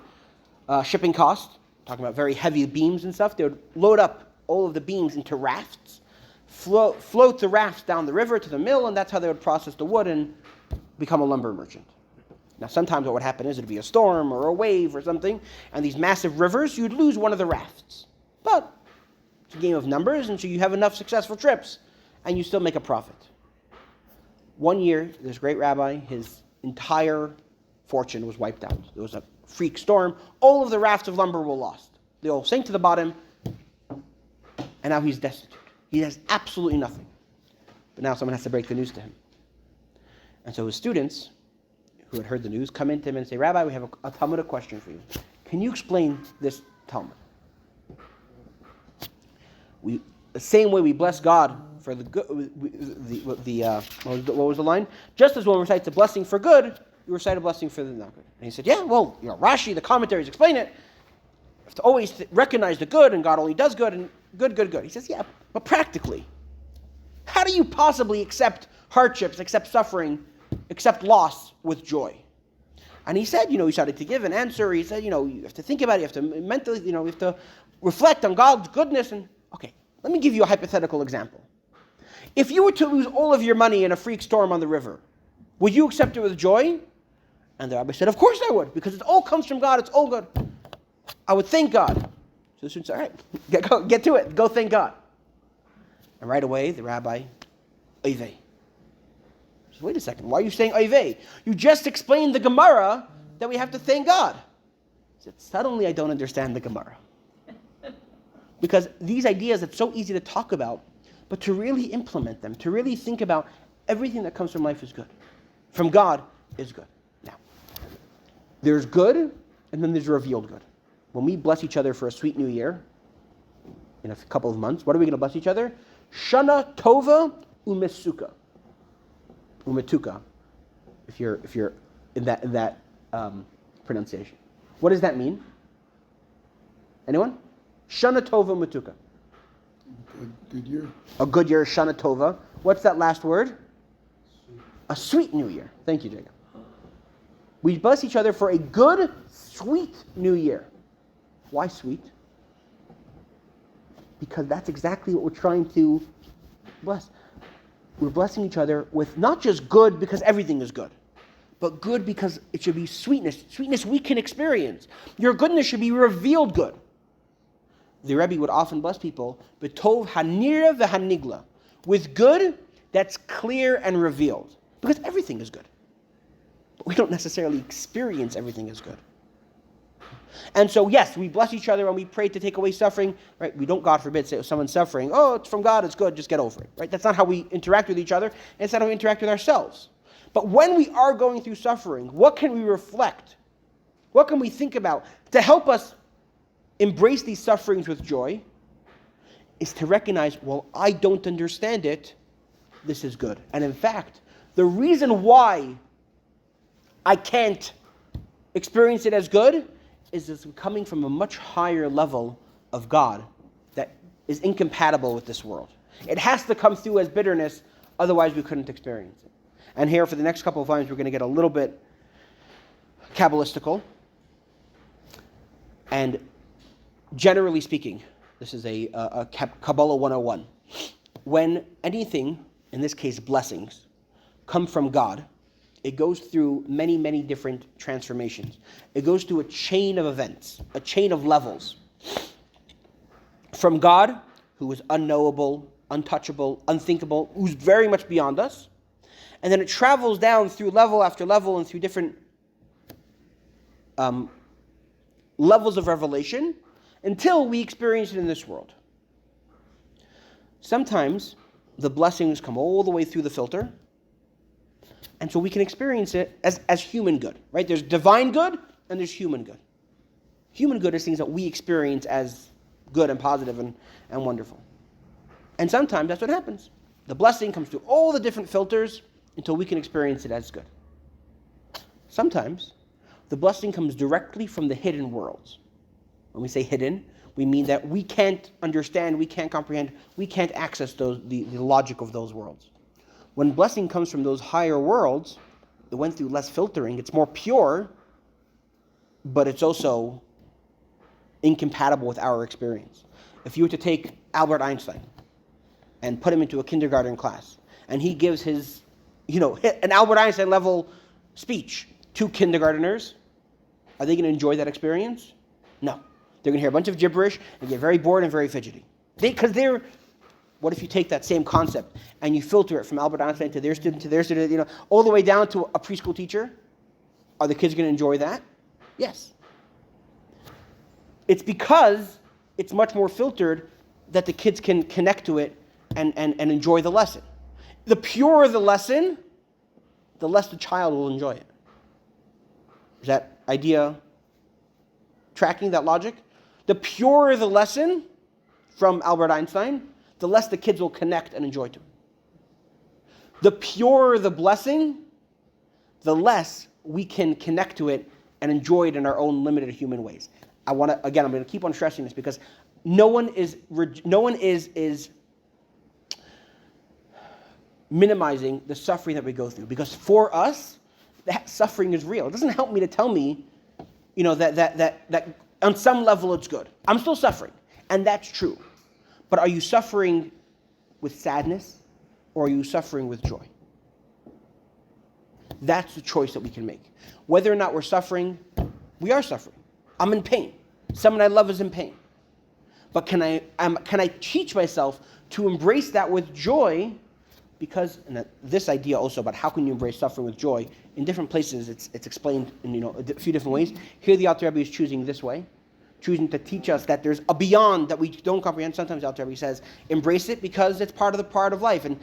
shipping costs, talking about very heavy beams and stuff, they would load up all of the beams into rafts, float the rafts down the river to the mill, and that's how they would process the wood and become a lumber merchant. Now, sometimes what would happen is it would be a storm or a wave or something, and these massive rivers, you'd lose one of the rafts. But it's a game of numbers, and so you have enough successful trips, and you still make a profit. One year, this great rabbi, his entire fortune was wiped out. There was a freak storm. All of the rafts of lumber were lost. They all sank to the bottom, and now he's destitute. He has absolutely nothing. But now someone has to break the news to him. And so his students, who had heard the news, come into him and say, Rabbi, we have a Talmudic question for you. Can you explain this Talmud? The same way we bless God for the good, what was the line? Just as one recites a blessing for good, you recite a blessing for the not good. And he said, yeah, well, Rashi, the commentaries explain it. You have to always recognize the good, and God only does good, and good. He says, yeah, but practically, how do you possibly accept hardships, accept suffering, accept loss with joy? And he said, he started to give an answer. He said, you have to think about it. You have to mentally, you have to reflect on God's goodness. And okay, let me give you a hypothetical example. If you were to lose all of your money in a freak storm on the river, would you accept it with joy? And the rabbi said, of course I would, because it all comes from God. It's all good. I would thank God. So the student said, all right, get to it. Go thank God. And right away, the rabbi, Oivei. Wait a second, why are you saying Oivei? You just explained the Gemara that we have to thank God. He said, suddenly I don't understand the Gemara. Because these ideas, it's so easy to talk about, but to really implement them, to really think about everything that comes from life is good. From God is good. Now, there's good, and then there's revealed good. When we bless each other for a sweet new year, in a couple of months, what are we going to bless each other? Shana Tova Umesuka. Umetuka, if you're in that pronunciation. What does that mean? Anyone? Shana Tova Umetuka. Good year. A good year, Shana Tova. What's that last word? A sweet new year. Thank you, Jacob. We bless each other for a good, sweet new year. Why sweet? Because that's exactly what we're trying to bless. We're blessing each other with not just good because everything is good, but good because it should be sweetness. Sweetness we can experience. Your goodness should be revealed good. The Rabbi would often bless people, b'tov hanira v'hanigla, with good that's clear and revealed. Because everything is good. But we don't necessarily experience everything as good. And so, yes, we bless each other and we pray to take away suffering, right? We don't, God forbid, say if someone's suffering, oh, it's from God, it's good, just get over it, right? That's not how we interact with each other, and it's not how we interact with ourselves. But when we are going through suffering, what can we reflect? What can we think about to help us embrace these sufferings with joy? Is to recognize, well, I don't understand it, this is good. And in fact, the reason why I can't experience it as good is it's coming from a much higher level of God that is incompatible with this world. It has to come through as bitterness, otherwise we couldn't experience it. And here for the next couple of times we're going to get a little bit Kabbalistical. And generally speaking, this is a Kabbalah 101. When anything, in this case blessings, come from God, it goes through many, many different transformations. It goes through a chain of events, a chain of levels. From God, who is unknowable, untouchable, unthinkable, who's very much beyond us. And then it travels down through level after level and through different levels of revelation until we experience it in this world. Sometimes the blessings come all the way through the filter, and so we can experience it as human good, right? There's divine good and there's human good. Human good is things that we experience as good and positive and wonderful. And sometimes that's what happens. The blessing comes through all the different filters until we can experience it as good. Sometimes the blessing comes directly from the hidden worlds. When we say hidden, we mean that we can't understand, we can't comprehend, we can't access the logic of those worlds. When blessing comes from those higher worlds, it went through less filtering, it's more pure, but it's also incompatible with our experience. If you were to take Albert Einstein and put him into a kindergarten class, and he gives his, an Albert Einstein level speech to kindergarteners, are they going to enjoy that experience? No. They're going to hear a bunch of gibberish and get very bored and very fidgety. What if you take that same concept and you filter it from Albert Einstein to their student, all the way down to a preschool teacher? Are the kids going to enjoy that? Yes. It's because it's much more filtered that the kids can connect to it and enjoy the lesson. The purer the lesson, the less the child will enjoy it. Is that idea tracking, that logic? The purer the lesson from Albert Einstein, the less the kids will connect and enjoy to it. The purer the blessing, the less we can connect to it and enjoy it in our own limited human ways. I'm going to keep on stressing this because no one is minimizing the suffering that we go through. Because for us, that suffering is real. It doesn't help me to tell me, that on some level it's good. I'm still suffering, and that's true. But are you suffering with sadness, or are you suffering with joy? That's the choice that we can make. Whether or not we're suffering, we are suffering. I'm in pain. Someone I love is in pain. But can I teach myself to embrace that with joy? Because this idea also about how can you embrace suffering with joy, in different places it's explained in a few different ways. Here the Alter Rebbe is choosing this way, choosing to teach us that there's a beyond that we don't comprehend. Sometimes the Alter Rebbe says, embrace it because it's part of life. And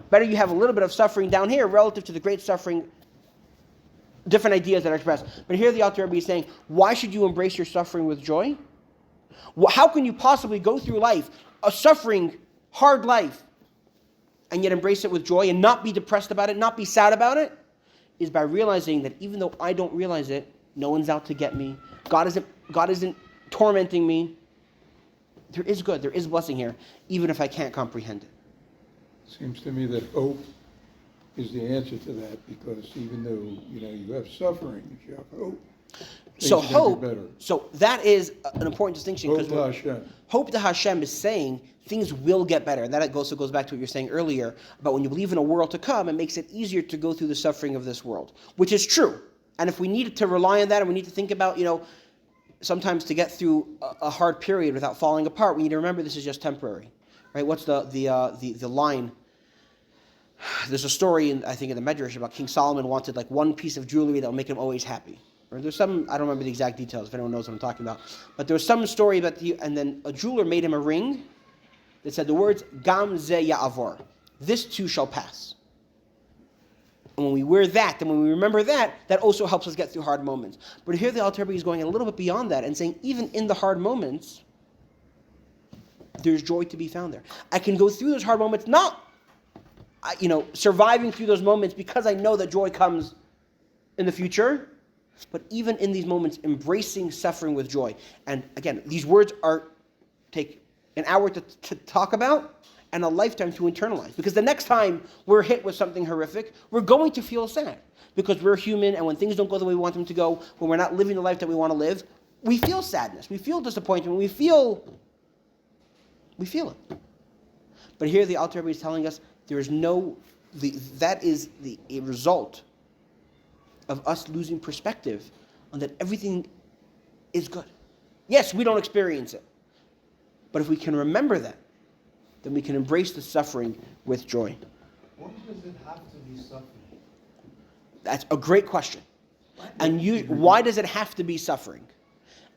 better you have a little bit of suffering down here relative to the great suffering, different ideas that are expressed. But here the Alter Rebbe is saying, why should you embrace your suffering with joy? How can you possibly go through life, a suffering, hard life, and yet embrace it with joy and not be depressed about it, not be sad about it? Is by realizing that even though I don't realize it, no one's out to get me. God isn't tormenting me. There is good, there is blessing here, even if I can't comprehend it. Seems to me that hope is the answer to that, because even though you have suffering, if you have hope, so things are gonna hope. be better. So that is an important distinction. Hope to Hashem. Hope to Hashem is saying things will get better, and that also goes back to what you're saying earlier about when you believe in a world to come, it makes it easier to go through the suffering of this world, which is true. And if we need to rely on that, and we need to think about sometimes to get through a hard period without falling apart, we need to remember this is just temporary, right? What's the line? There's a story, I think, in the Medrash about King Solomon wanted like one piece of jewelry that will make him always happy. Or there's some, I don't remember the exact details if anyone knows what I'm talking about. But there was some story about and then a jeweler made him a ring that said the words, Gam ze ya'avor. This too shall pass. And when we wear that, and when we remember that, that also helps us get through hard moments. But here the Alter Rebbe is going a little bit beyond that and saying, even in the hard moments, there's joy to be found there. I can go through those hard moments, not, surviving through those moments because I know that joy comes in the future, but even in these moments, embracing suffering with joy. And again, these words take an hour to talk about and a lifetime to internalize. Because the next time we're hit with something horrific, we're going to feel sad. Because we're human, and when things don't go the way we want them to go, when we're not living the life that we want to live, we feel sadness, we feel disappointment, we feel it. But here the Alter Rebbe is telling us there is that is a result of us losing perspective on that everything is good. Yes, we don't experience it. But if we can remember that, then we can embrace the suffering with joy. Why does it have to be suffering? That's a great question. And why does it have to be suffering?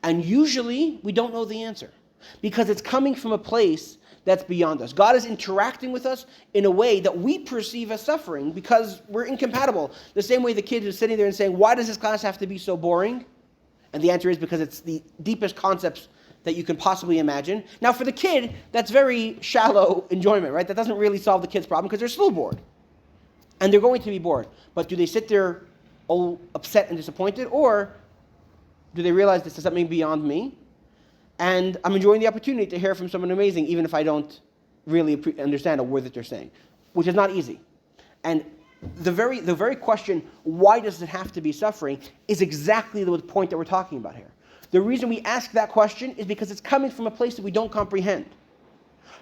And usually we don't know the answer. Because it's coming from a place that's beyond us. God is interacting with us in a way that we perceive as suffering because we're incompatible. The same way the kid is sitting there and saying, why does this class have to be so boring? And the answer is because it's the deepest concepts that you can possibly imagine. Now for the kid, that's very shallow enjoyment, right? That doesn't really solve the kid's problem because they're still bored. And they're going to be bored. But do they sit there all upset and disappointed? Or do they realize this is something beyond me? And I'm enjoying the opportunity to hear from someone amazing, even if I don't really understand a word that they're saying, which is not easy. And the very question, why does it have to be suffering, is exactly the point that we're talking about here. The reason we ask that question is because it's coming from a place that we don't comprehend.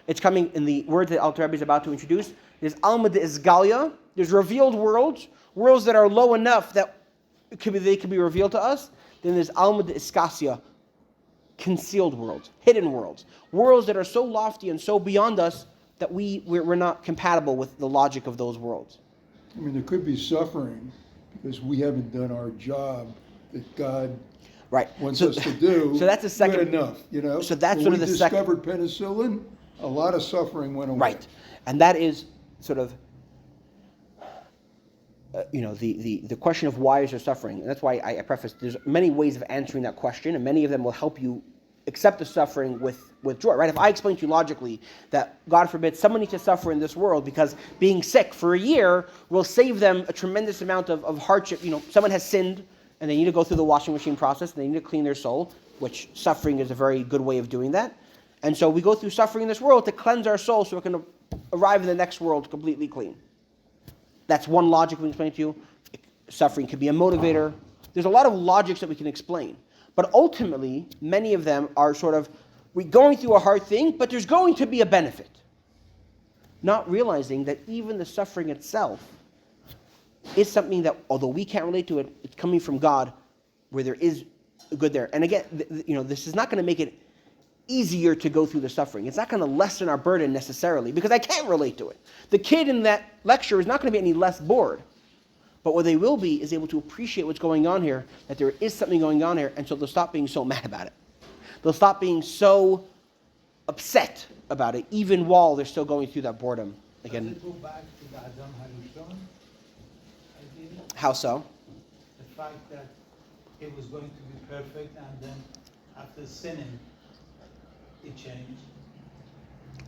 It's coming in the word that Alter Rebbe is about to introduce. There's Alma de Isgalia. There's revealed worlds that are low enough that they can be revealed to us. Then there's Alma de Iskasia, concealed worlds, hidden worlds that are so lofty and so beyond us that we're not compatible with the logic of those worlds. I mean, there could be suffering because we haven't done our job that God wants us to do. So that's the second. Good enough, So that's when sort of we the second. discovered penicillin, a lot of suffering went away. Right, and that is sort of. The question of why is there suffering, and that's why I prefaced, there's many ways of answering that question, and many of them will help you accept the suffering with joy, right? If I explain to you logically that, God forbid, someone needs to suffer in this world because being sick for a year will save them a tremendous amount of hardship. Someone has sinned, and they need to go through the washing machine process, and they need to clean their soul, which suffering is a very good way of doing that. And so we go through suffering in this world to cleanse our soul so we can arrive in the next world completely clean. That's one logic we can explain to you. Suffering could be a motivator. There's a lot of logics that we can explain. But ultimately, many of them are we're going through a hard thing, but there's going to be a benefit. Not realizing that even the suffering itself is something that, although we can't relate to it, it's coming from God, where there is good there. And again, this is not going to make it easier to go through the suffering. It's not going to lessen our burden necessarily, because I can't relate to it. The kid in that lecture is not going to be any less bored. But what they will be is able to appreciate what's going on here, that there is something going on here, and so they'll stop being so mad about it. They'll stop being so upset about it, even while they're still going through that boredom. Again, Does it go back to the Adam Harishon idea? How so? The fact that it was going to be perfect, and then after sinning, it changed.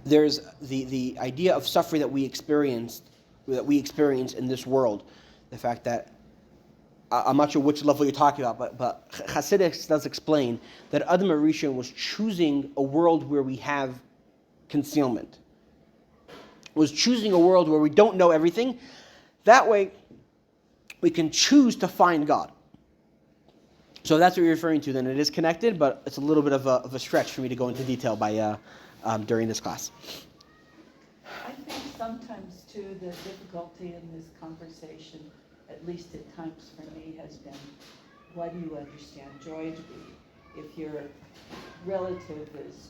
There's the idea of suffering that we experience in this world. The fact that, I'm not sure which level you're talking about, but Hasidus does explain that Adam Harishon was choosing a world where we have concealment. Was choosing a world where we don't know everything. That way, we can choose to find God. So that's what you're referring to, then it is connected, but it's a little bit of a stretch for me to go into detail during this class. I think sometimes, too, the difficulty in this conversation, at least at times for me, has been, what do you understand joy to be? If your relative is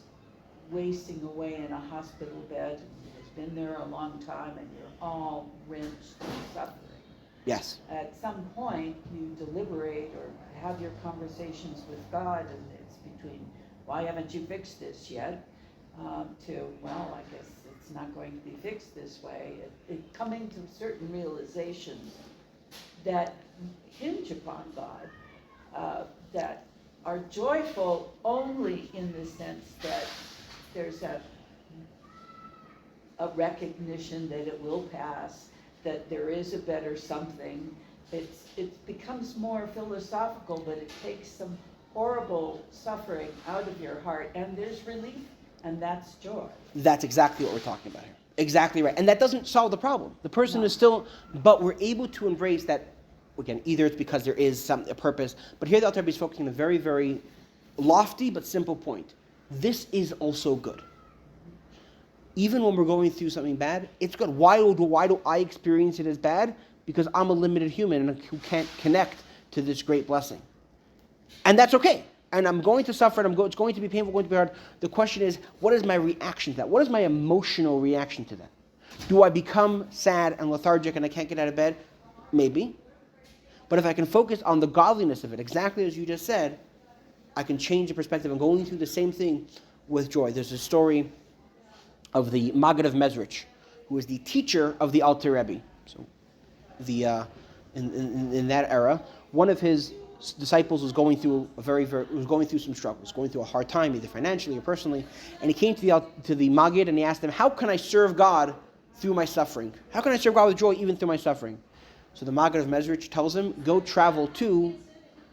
wasting away in a hospital bed and has been there a long time and you're all wrenched and suffering, Yes. At some point, you deliberate or have your conversations with God, and it's between, why haven't you fixed this yet? To, well, I guess it's not going to be fixed this way. Coming to certain realizations that hinge upon God, that are joyful only in the sense that there's a recognition that it will pass, that there is a better something. It becomes more philosophical, but it takes some horrible suffering out of your heart, and there's relief, and that's joy. That's exactly what we're talking about here. Exactly right. And that doesn't solve the problem. The person No. is still, but we're able to embrace that, again, either it's because there is a purpose, but here the Alter Rebbe is focusing on a very, very lofty but simple point. This is also good. Even when we're going through something bad, it's good. Why do I experience it as bad? Because I'm a limited human who can't connect to this great blessing. And that's okay. And I'm going to suffer, and it's going to be painful, going to be hard. The question is, what is my reaction to that? What is my emotional reaction to that? Do I become sad and lethargic and I can't get out of bed? Maybe. But if I can focus on the godliness of it, exactly as you just said, I can change the perspective. I'm going through the same thing with joy. There's a story of the Maggid of Mezrich, who was the teacher of the Alter Rebbe. So, in that era, one of his disciples was going through some struggles, going through a hard time, either financially or personally, and he came to the Maggid and he asked him, "How can I serve God through my suffering? How can I serve God with joy even through my suffering?" So the Maggid of Mezrich tells him, "Go travel to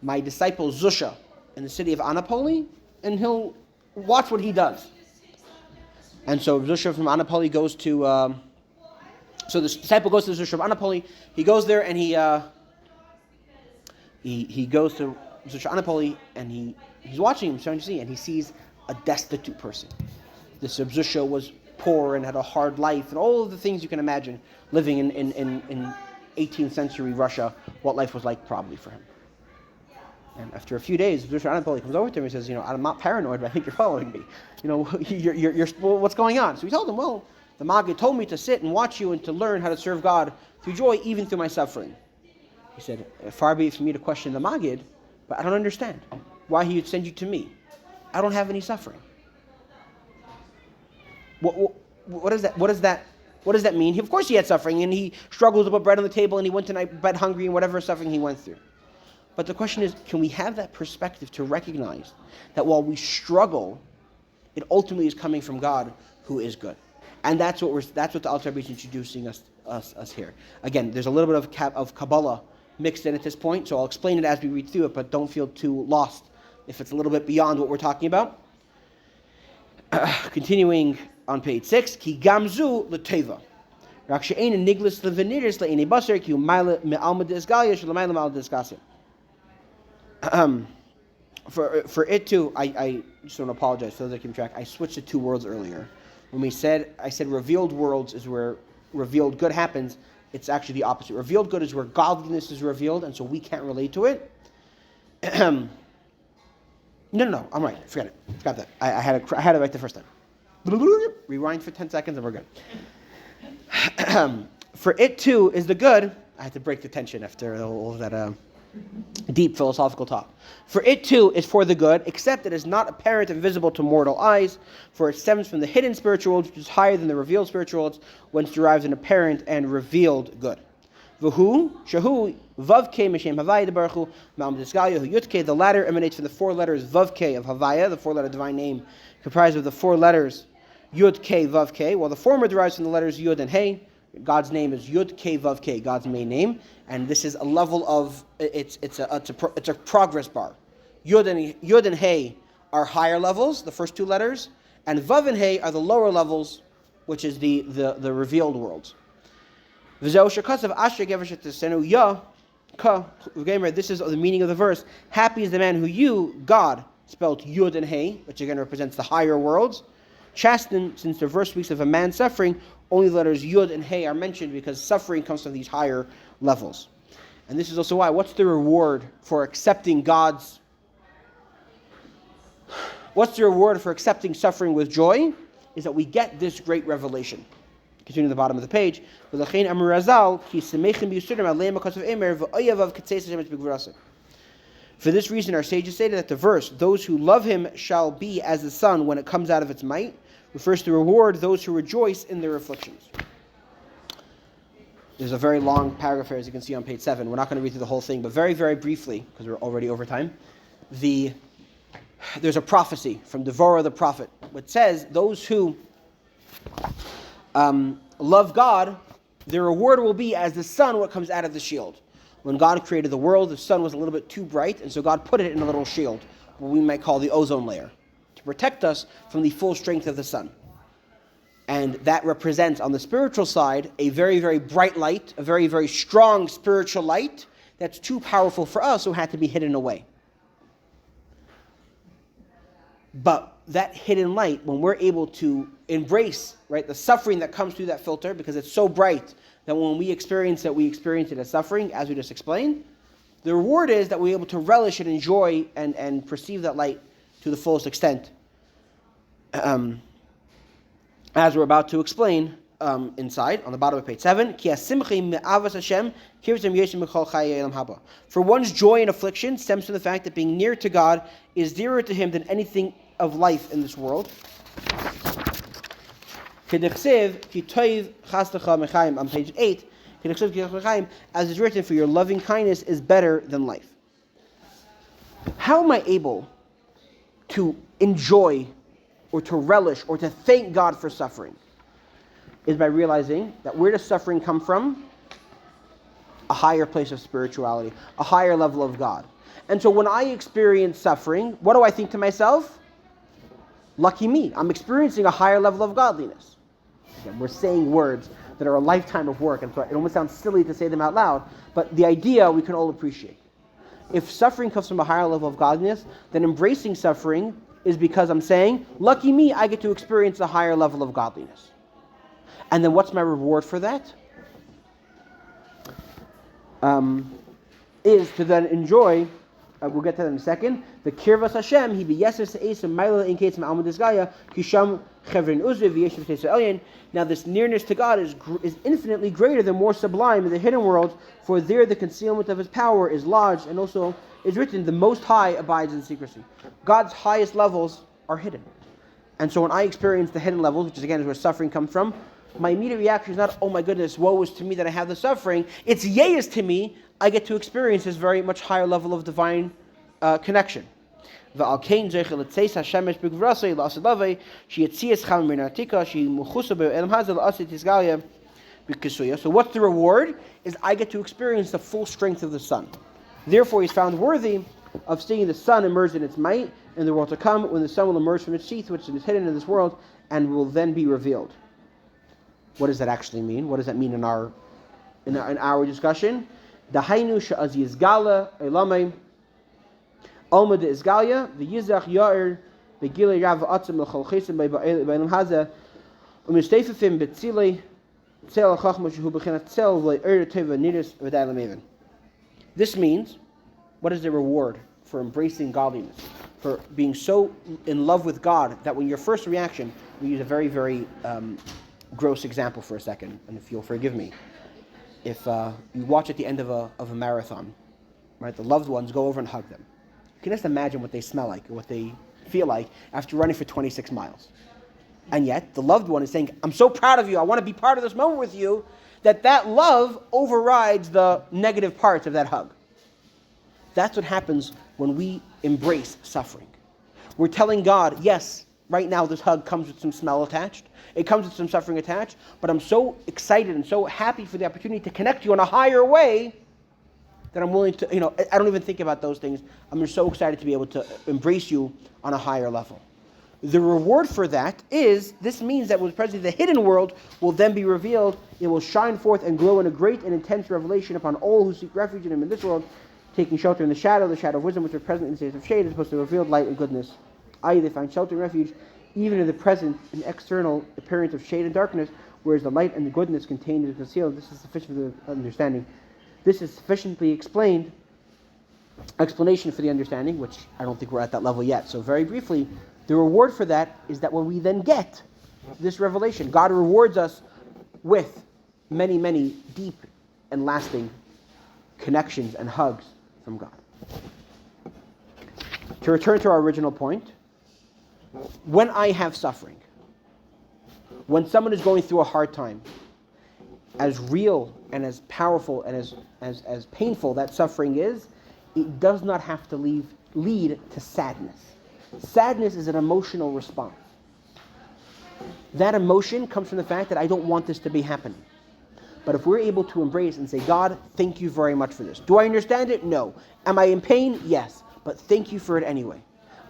my disciple Zusha in the city of Anapoli, and he'll watch what he does." And so Zusha from Anapoli goes to, so the disciple goes to Zusha of Anapoli. He goes there and he goes to Zusha Anapoli and he's watching him, starting to see, and he sees a destitute person. This Zusha was poor and had a hard life and all of the things you can imagine living in 18th century Russia, what life was like probably for him. And after a few days, Zusha Anapoli comes over to him and says, "I'm not paranoid, but I think you're following me. You're what's going on?" So he told him, "Well, the Maggid told me to sit and watch you and to learn how to serve God through joy, even through my suffering." He said, "Far be it from me to question the Maggid, but I don't understand why he would send you to me. I don't have any suffering." What does that mean? Of course he had suffering, and he struggled to put bread on the table, and he went to bed hungry, and whatever suffering he went through. But the question is, can we have that perspective to recognize that while we struggle, it ultimately is coming from God, who is good, and that's what the Alter Rebbe is introducing us here. Again, there's a little bit of Kabbalah mixed in at this point, so I'll explain it as we read through it, but don't feel too lost if it's a little bit beyond what we're talking about. Continuing on page 6, Ki gamzu l'teva. Rak she'ein niglis l'veniris le'inei basar ki hu ma'ale me'alma d'esgalia sh'le'mayla ma'al d'esgasia. For it too, I just want to apologize for those that keep track. I switched to two words earlier. When I said revealed worlds is where revealed good happens. It's actually the opposite. Revealed good is where godliness is revealed, and so we can't relate to it. No, I'm right. Forget it. Forgot that. I had it right the first time. Rewind for 10 seconds and we're good. For it too is the good. I had to break the tension after all of that deep philosophical talk. For it too is for the good, except it is not apparent and visible to mortal eyes, for it stems from the hidden spiritual world, which is higher than the revealed spiritual worlds, whence derives an apparent and revealed good. V'hu, shahu, vavke, mishem havaya baruch hu, ma'am disgalia, hu yutke, the latter emanates from the four letters vavke of Havaya, the four-letter divine name, comprised of the four letters Yud K Vav K, while the former derives from the letters Yud and Hey. God's name is Yud K Vav K, God's main name, and this is a level of it's a progress bar. Yud and Hey are higher levels, the first two letters, and Vav and Hey are the lower levels, which is the revealed worlds. This is the meaning of the verse. Happy is the man who you, God, spelled Yud and Hey, which again represents the higher worlds. Chasten, since the verse speaks of a man suffering, only the letters Yud and Hey are mentioned because suffering comes from these higher levels. And this is also why, what's the reward for accepting suffering with joy? Is that we get this great revelation. Continue to the bottom of the page. For this reason, our sages stated that the verse, "Those who love him shall be as the sun when it comes out of its might," refers to reward those who rejoice in their afflictions. There's a very long paragraph here, as you can see on page 7. We're not going to read through the whole thing, but very, very briefly, because we're already over time, there's a prophecy from Devorah the prophet, which says those who love God, their reward will be as the sun when it comes out of the shield. When God created the world, the sun was a little bit too bright, and so God put it in a little shield, what we might call the ozone layer, to protect us from the full strength of the sun. And that represents, on the spiritual side, a very, very bright light, a very, very strong spiritual light that's too powerful for us, so had to be hidden away. But that hidden light, when we're able to embrace, right, the suffering that comes through that filter, because it's so bright that when we experience it as suffering, as we just explained, the reward is that we're able to relish and enjoy and perceive that light to the fullest extent. As we're about to explain inside, on the bottom of page 7, for one's joy in affliction stems from the fact that being near to God is dearer to him than anything of life in this world. On page 8, as is written, for your loving kindness is better than life. How am I able to enjoy or to relish or to thank God for suffering? Is by realizing that where does suffering come from? A higher place of spirituality, a higher level of God. And so when I experience suffering, what do I think to myself? Lucky me, I'm experiencing a higher level of godliness. Again, we're saying words that are a lifetime of work, and so it almost sounds silly to say them out loud, but the idea we can all appreciate. If suffering comes from a higher level of godliness, then embracing suffering is because I'm saying, lucky me, I get to experience a higher level of godliness. And then what's my reward for that? Is to then enjoy, we'll get to that in a second, the kirvas Hashem, he beyeses eisem ma'ila in case ma'amud isgaya, kisham chevrin uzve v'yeshiv teser elyon. Now this nearness to God is infinitely greater than more sublime in the hidden world, for there the concealment of his power is lodged, and also is written, the Most High abides in secrecy. God's highest levels are hidden. And so when I experience the hidden levels, which is again is where suffering comes from, my immediate reaction is not, oh my goodness, woe is to me that I have the suffering. It's yea is to me, I get to experience this very much higher level of divine connection. So what's the reward? Is I get to experience the full strength of the sun. Therefore, he's found worthy of seeing the sun emerge in its might in the world to come, when the sun will emerge from its sheath, which is hidden in this world, and will then be revealed. What does that actually mean? What does that mean in our discussion? Dahainu she'az yizgala elamei alma de izgalia v'yizach yair begilei rav atzim l'chol chesim b'elam hazeh u'mistefefim b'tzilei tzel chachma shehu b'chinat tzel v'le'er teva nidus v'dai l'meven. This means, what is the reward for embracing godliness? For being so in love with God that when your first reaction, we use a very, very gross example for a second, and if you'll forgive me. If you watch at the end of a marathon, right, the loved ones go over and hug them. You can just imagine what they smell like, or what they feel like after running for 26 miles. And yet, the loved one is saying, I'm so proud of you, I want to be part of this moment with you, that love overrides the negative parts of that hug. That's what happens when we embrace suffering. We're telling God, yes, right now this hug comes with some smell attached, it comes with some suffering attached, but I'm so excited and so happy for the opportunity to connect you in a higher way that I'm willing to, I don't even think about those things. I'm just so excited to be able to embrace you on a higher level. The reward for that is, this means that when presently the hidden world will then be revealed, it will shine forth and glow in a great and intense revelation upon all who seek refuge in him in this world, taking shelter in the shadow of wisdom, which are present in the states of shade, as opposed to revealed light and goodness. I.e., they find shelter and refuge, even in the present and external appearance of shade and darkness, whereas the light and the goodness contained and concealed. This is sufficient for the understanding. This is sufficiently explanation for the understanding, which I don't think we're at that level yet. So very briefly, the reward for that is that when we then get this revelation, God rewards us with many, many deep and lasting connections and hugs from God. To return to our original point, when I have suffering, when someone is going through a hard time, as real and as powerful and as painful that suffering is, it does not have to lead to sadness. Sadness is an emotional response. That emotion comes from the fact that I don't want this to be happening. But if we're able to embrace and say, God, thank you very much for this. Do I understand it? No. Am I in pain? Yes. But thank you for it anyway.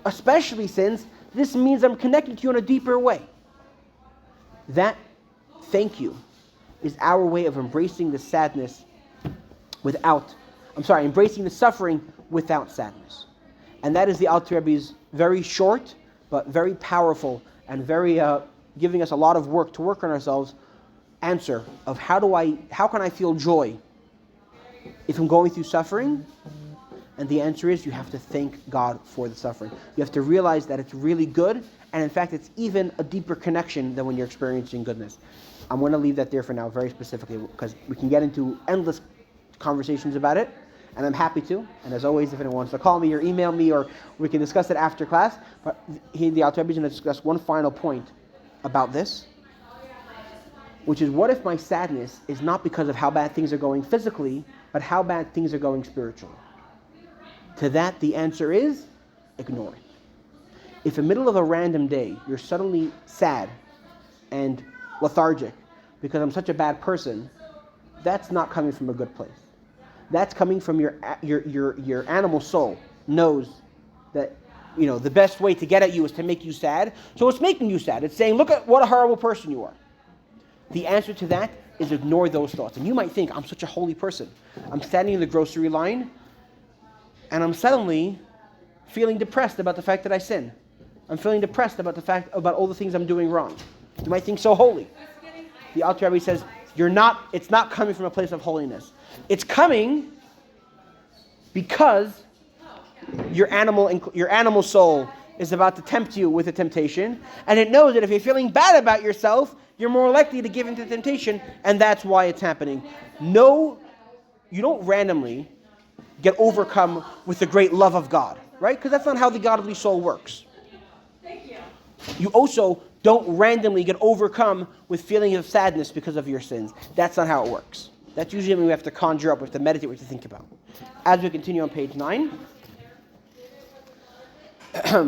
Especially since this means I'm connected to you in a deeper way. That thank you is our way of embracing the sadness embracing the suffering without sadness. And that is the Alter Rebbe's very short, but very powerful and very giving us a lot of work to work on ourselves answer of how can I feel joy if I'm going through suffering? And the answer is you have to thank God for the suffering. You have to realize that it's really good, and in fact it's even a deeper connection than when you're experiencing goodness. I'm going to leave that there for now very specifically because we can get into endless conversations about it, and I'm happy to. And as always, if anyone wants to call me or email me, or we can discuss it after class. But the Alter Rebbe is going to discuss one final point about this, which is what if my sadness is not because of how bad things are going physically, but how bad things are going spiritually? To that, the answer is ignore it. If in the middle of a random day, you're suddenly sad and lethargic because I'm such a bad person, that's not coming from a good place. That's coming from your animal soul knows that the best way to get at you is to make you sad. So it's making you sad. It's saying, look at what a horrible person you are. The answer to that is ignore those thoughts. And you might think, I'm such a holy person. I'm standing in the grocery line and I'm suddenly feeling depressed about the fact that I sin. I'm feeling depressed about about all the things I'm doing wrong. You might think so holy. The Alter Rebbe says, it's not coming from a place of holiness. It's coming because your animal soul is about to tempt you with a temptation, and it knows that if you're feeling bad about yourself, you're more likely to give into the temptation, and that's why it's happening. No, you don't randomly get overcome with the great love of God, right? Because that's not how the godly soul works. You also don't randomly get overcome with feelings of sadness because of your sins. That's not how it works. That's usually when we have to conjure up, we have to meditate, we have to think about. As we continue on page 9. As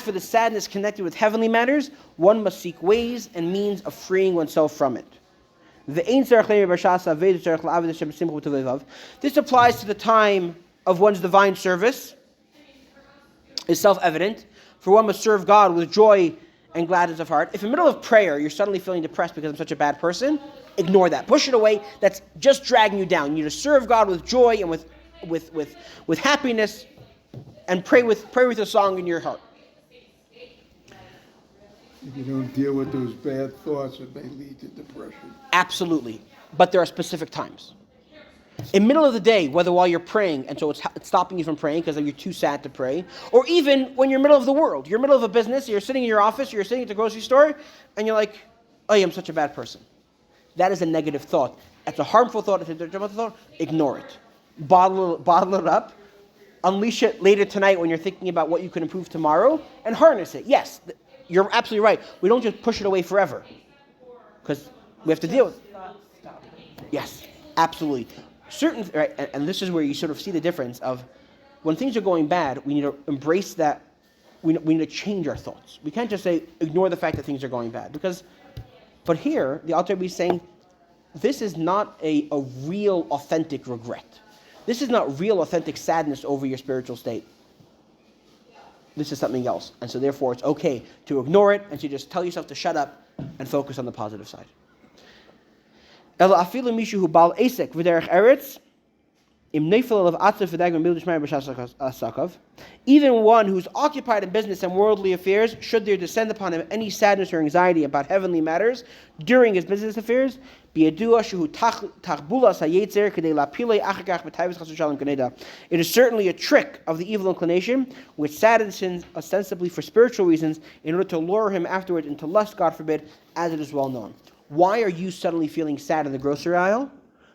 for the sadness connected with heavenly matters, one must seek ways and means of freeing oneself from it. This applies to the time of one's divine service. Is self-evident, for one must serve God with joy and gladness of heart. If in the middle of prayer you're suddenly feeling depressed because I'm such a bad person, ignore that. Push it away. That's just dragging you down. You need to serve God with joy and with happiness, and pray with a song in your heart. If you don't deal with those bad thoughts, it may lead to depression. Absolutely. But there are specific times. In the middle of the day, whether while you're praying, and so it's stopping you from praying because you're too sad to pray, or even when you're in the middle of the world, you're in the middle of a business, you're sitting in your office, you're sitting at the grocery store, and you're like, oh, I'm such a bad person. That is a negative thought. That's a harmful thought. It's a detrimental thought. Ignore it. Bottle it up. Unleash it later tonight when you're thinking about what you can improve tomorrow, and harness it. Yes, you're absolutely right. We don't just push it away forever, because we have to deal with it. Yes, absolutely. Right, and this is where you sort of see the difference of when things are going bad, we need to embrace that. We need to change our thoughts. We can't just say, ignore the fact that things are going bad. But here, the Alter Rebbe is saying, this is not a real, authentic regret. This is not real, authentic sadness over your spiritual state. This is something else. And so therefore, it's okay to ignore it and to just tell yourself to shut up and focus on the positive side. Even one who's occupied in business and worldly affairs, should there descend upon him any sadness or anxiety about heavenly matters during his business affairs, It is certainly a trick of the evil inclination, which saddens ostensibly for spiritual reasons, in order to lure him afterwards into lust, God forbid, as it is well known. Why are you suddenly feeling sad in the grocery aisle?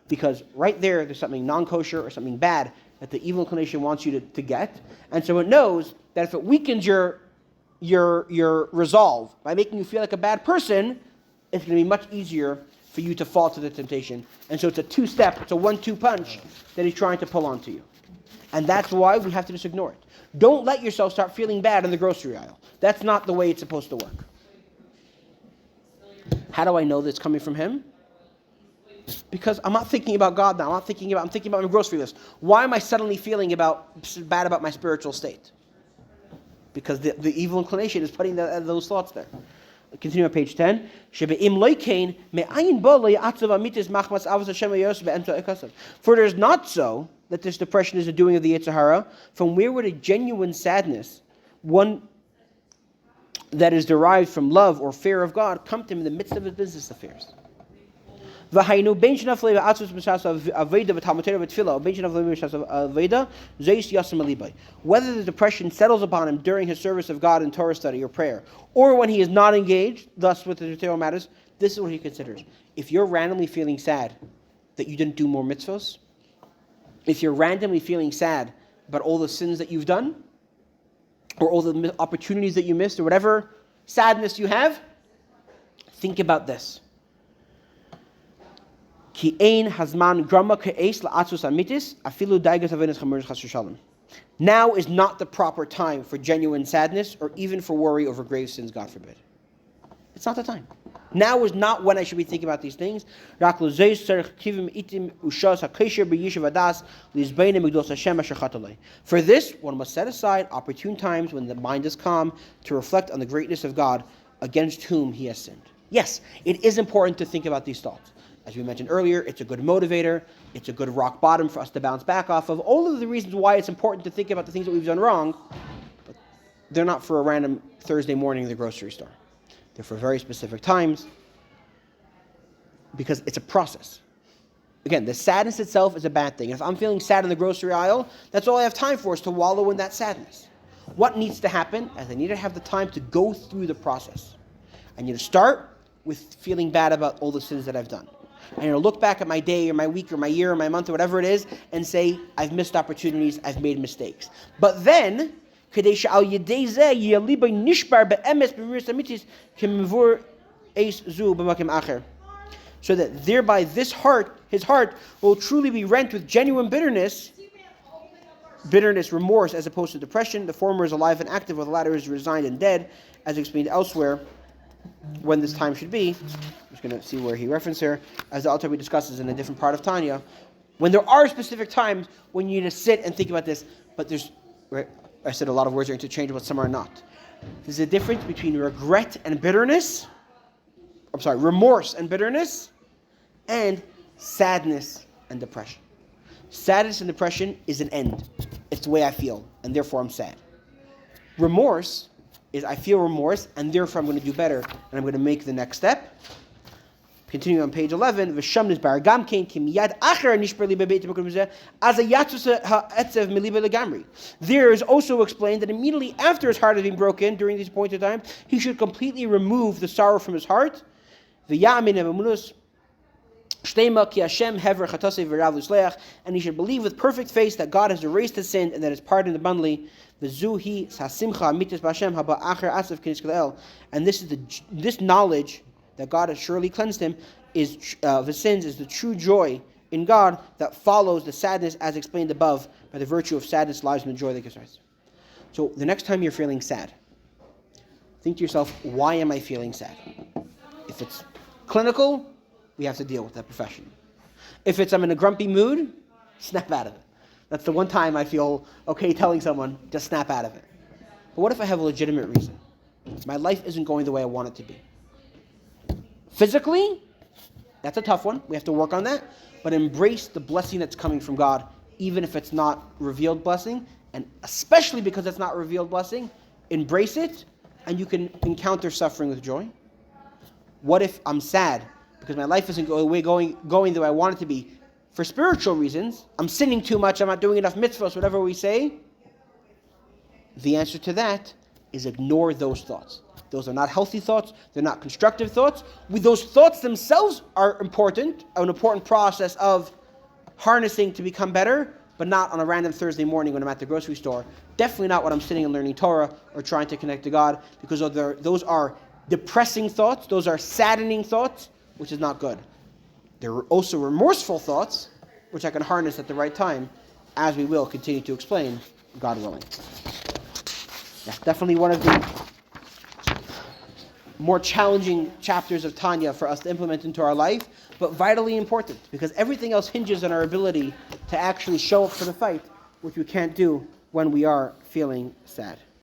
Because right there's something non-kosher or something bad that the evil inclination wants you to get. And so it knows that if it weakens your resolve by making you feel like a bad person, it's going to be much easier for you to fall to the temptation. And so it's a two-step, it's a 1-2 punch that he's trying to pull onto you. And that's why we have to just ignore it. Don't let yourself start feeling bad in the grocery aisle. That's not the way it's supposed to work. How do I know that it's coming from him? Because I'm not thinking about God now. I'm thinking about my grocery list. Why am I suddenly feeling bad about my spiritual state? Because the evil inclination is putting those thoughts there. Continue on page 10. For it is not so that this depression is a doing of the Yetzer Hara. From where would a genuine sadness, one that is derived from love or fear of God, come to him in the midst of his business affairs? Whether the depression settles upon him during his service of God in Torah study or prayer, or when he is not engaged, thus with the material matters, this is what he considers. If you're randomly feeling sad that you didn't do more mitzvahs, if you're randomly feeling sad about all the sins that you've done, or all the opportunities that you missed, or whatever sadness you have, think about this. Now is not the proper time for genuine sadness or even for worry over grave sins, God forbid. It's not the time. Now is not when I should be thinking about these things. For this, one must set aside opportune times when the mind is calm to reflect on the greatness of God against whom he has sinned. Yes, it is important to think about these thoughts. As we mentioned earlier, it's a good motivator. It's a good rock bottom for us to bounce back off of. All of the reasons why it's important to think about the things that we've done wrong, but they're not for a random Thursday morning in the grocery store. They're for very specific times because it's a process. Again, the sadness itself is a bad thing. If I'm feeling sad in the grocery aisle, that's all I have time for is to wallow in that sadness. What needs to happen is I need to have the time to go through the process. I need to start with feeling bad about all the sins that I've done. I'm going to look back at my day or my week or my year or my month or whatever it is and say, I've missed opportunities, I've made mistakes. But then, so that thereby his heart will truly be rent with genuine bitterness, remorse, as opposed to depression. The former is alive and active, while the latter is resigned and dead, as explained elsewhere, when this time should be. I'm just going to see where he referenced here, as the Alter Rebbe discusses in a different part of Tanya. When there are specific times when you need to sit and think about this, but I said a lot of words are interchangeable, but some are not. There's a difference between remorse and bitterness, and sadness and depression. Sadness and depression is an end. It's the way I feel, and therefore I'm sad. Remorse is I feel remorse, and therefore I'm going to do better, and I'm going to make the next step. Continuing on page 11, there is also explained that immediately after his heart has been broken, during these points of time, he should completely remove the sorrow from his heart. And he should believe with perfect faith that God has erased his sin and that his pardon abundantly. And this knowledge that God has surely cleansed him of his sins is the true joy in God that follows the sadness as explained above. By the virtue of sadness lies in the joy that gives rise. So the next time you're feeling sad, think to yourself, why am I feeling sad? If it's clinical, we have to deal with that professionally. If I'm in a grumpy mood, snap out of it. That's the one time I feel okay telling someone, just snap out of it. But what if I have a legitimate reason? My life isn't going the way I want it to be. Physically, that's a tough one. We have to work on that. But embrace the blessing that's coming from God, even if it's not revealed blessing. And especially because it's not revealed blessing, embrace it, and you can encounter suffering with joy. What if I'm sad because my life isn't going the way I want it to be for spiritual reasons, I'm sinning too much, I'm not doing enough mitzvahs, whatever we say, the answer to that is ignore those thoughts. Those are not healthy thoughts. They're not constructive thoughts. Those thoughts themselves are important, an important process of harnessing to become better, but not on a random Thursday morning when I'm at the grocery store. Definitely not when I'm sitting and learning Torah or trying to connect to God, because those are depressing thoughts. Those are saddening thoughts, which is not good. There are also remorseful thoughts, which I can harness at the right time, as we will continue to explain, God willing. That's definitely one of the more challenging chapters of Tanya for us to implement into our life, but vitally important, because everything else hinges on our ability to actually show up for the fight, which we can't do when we are feeling sad.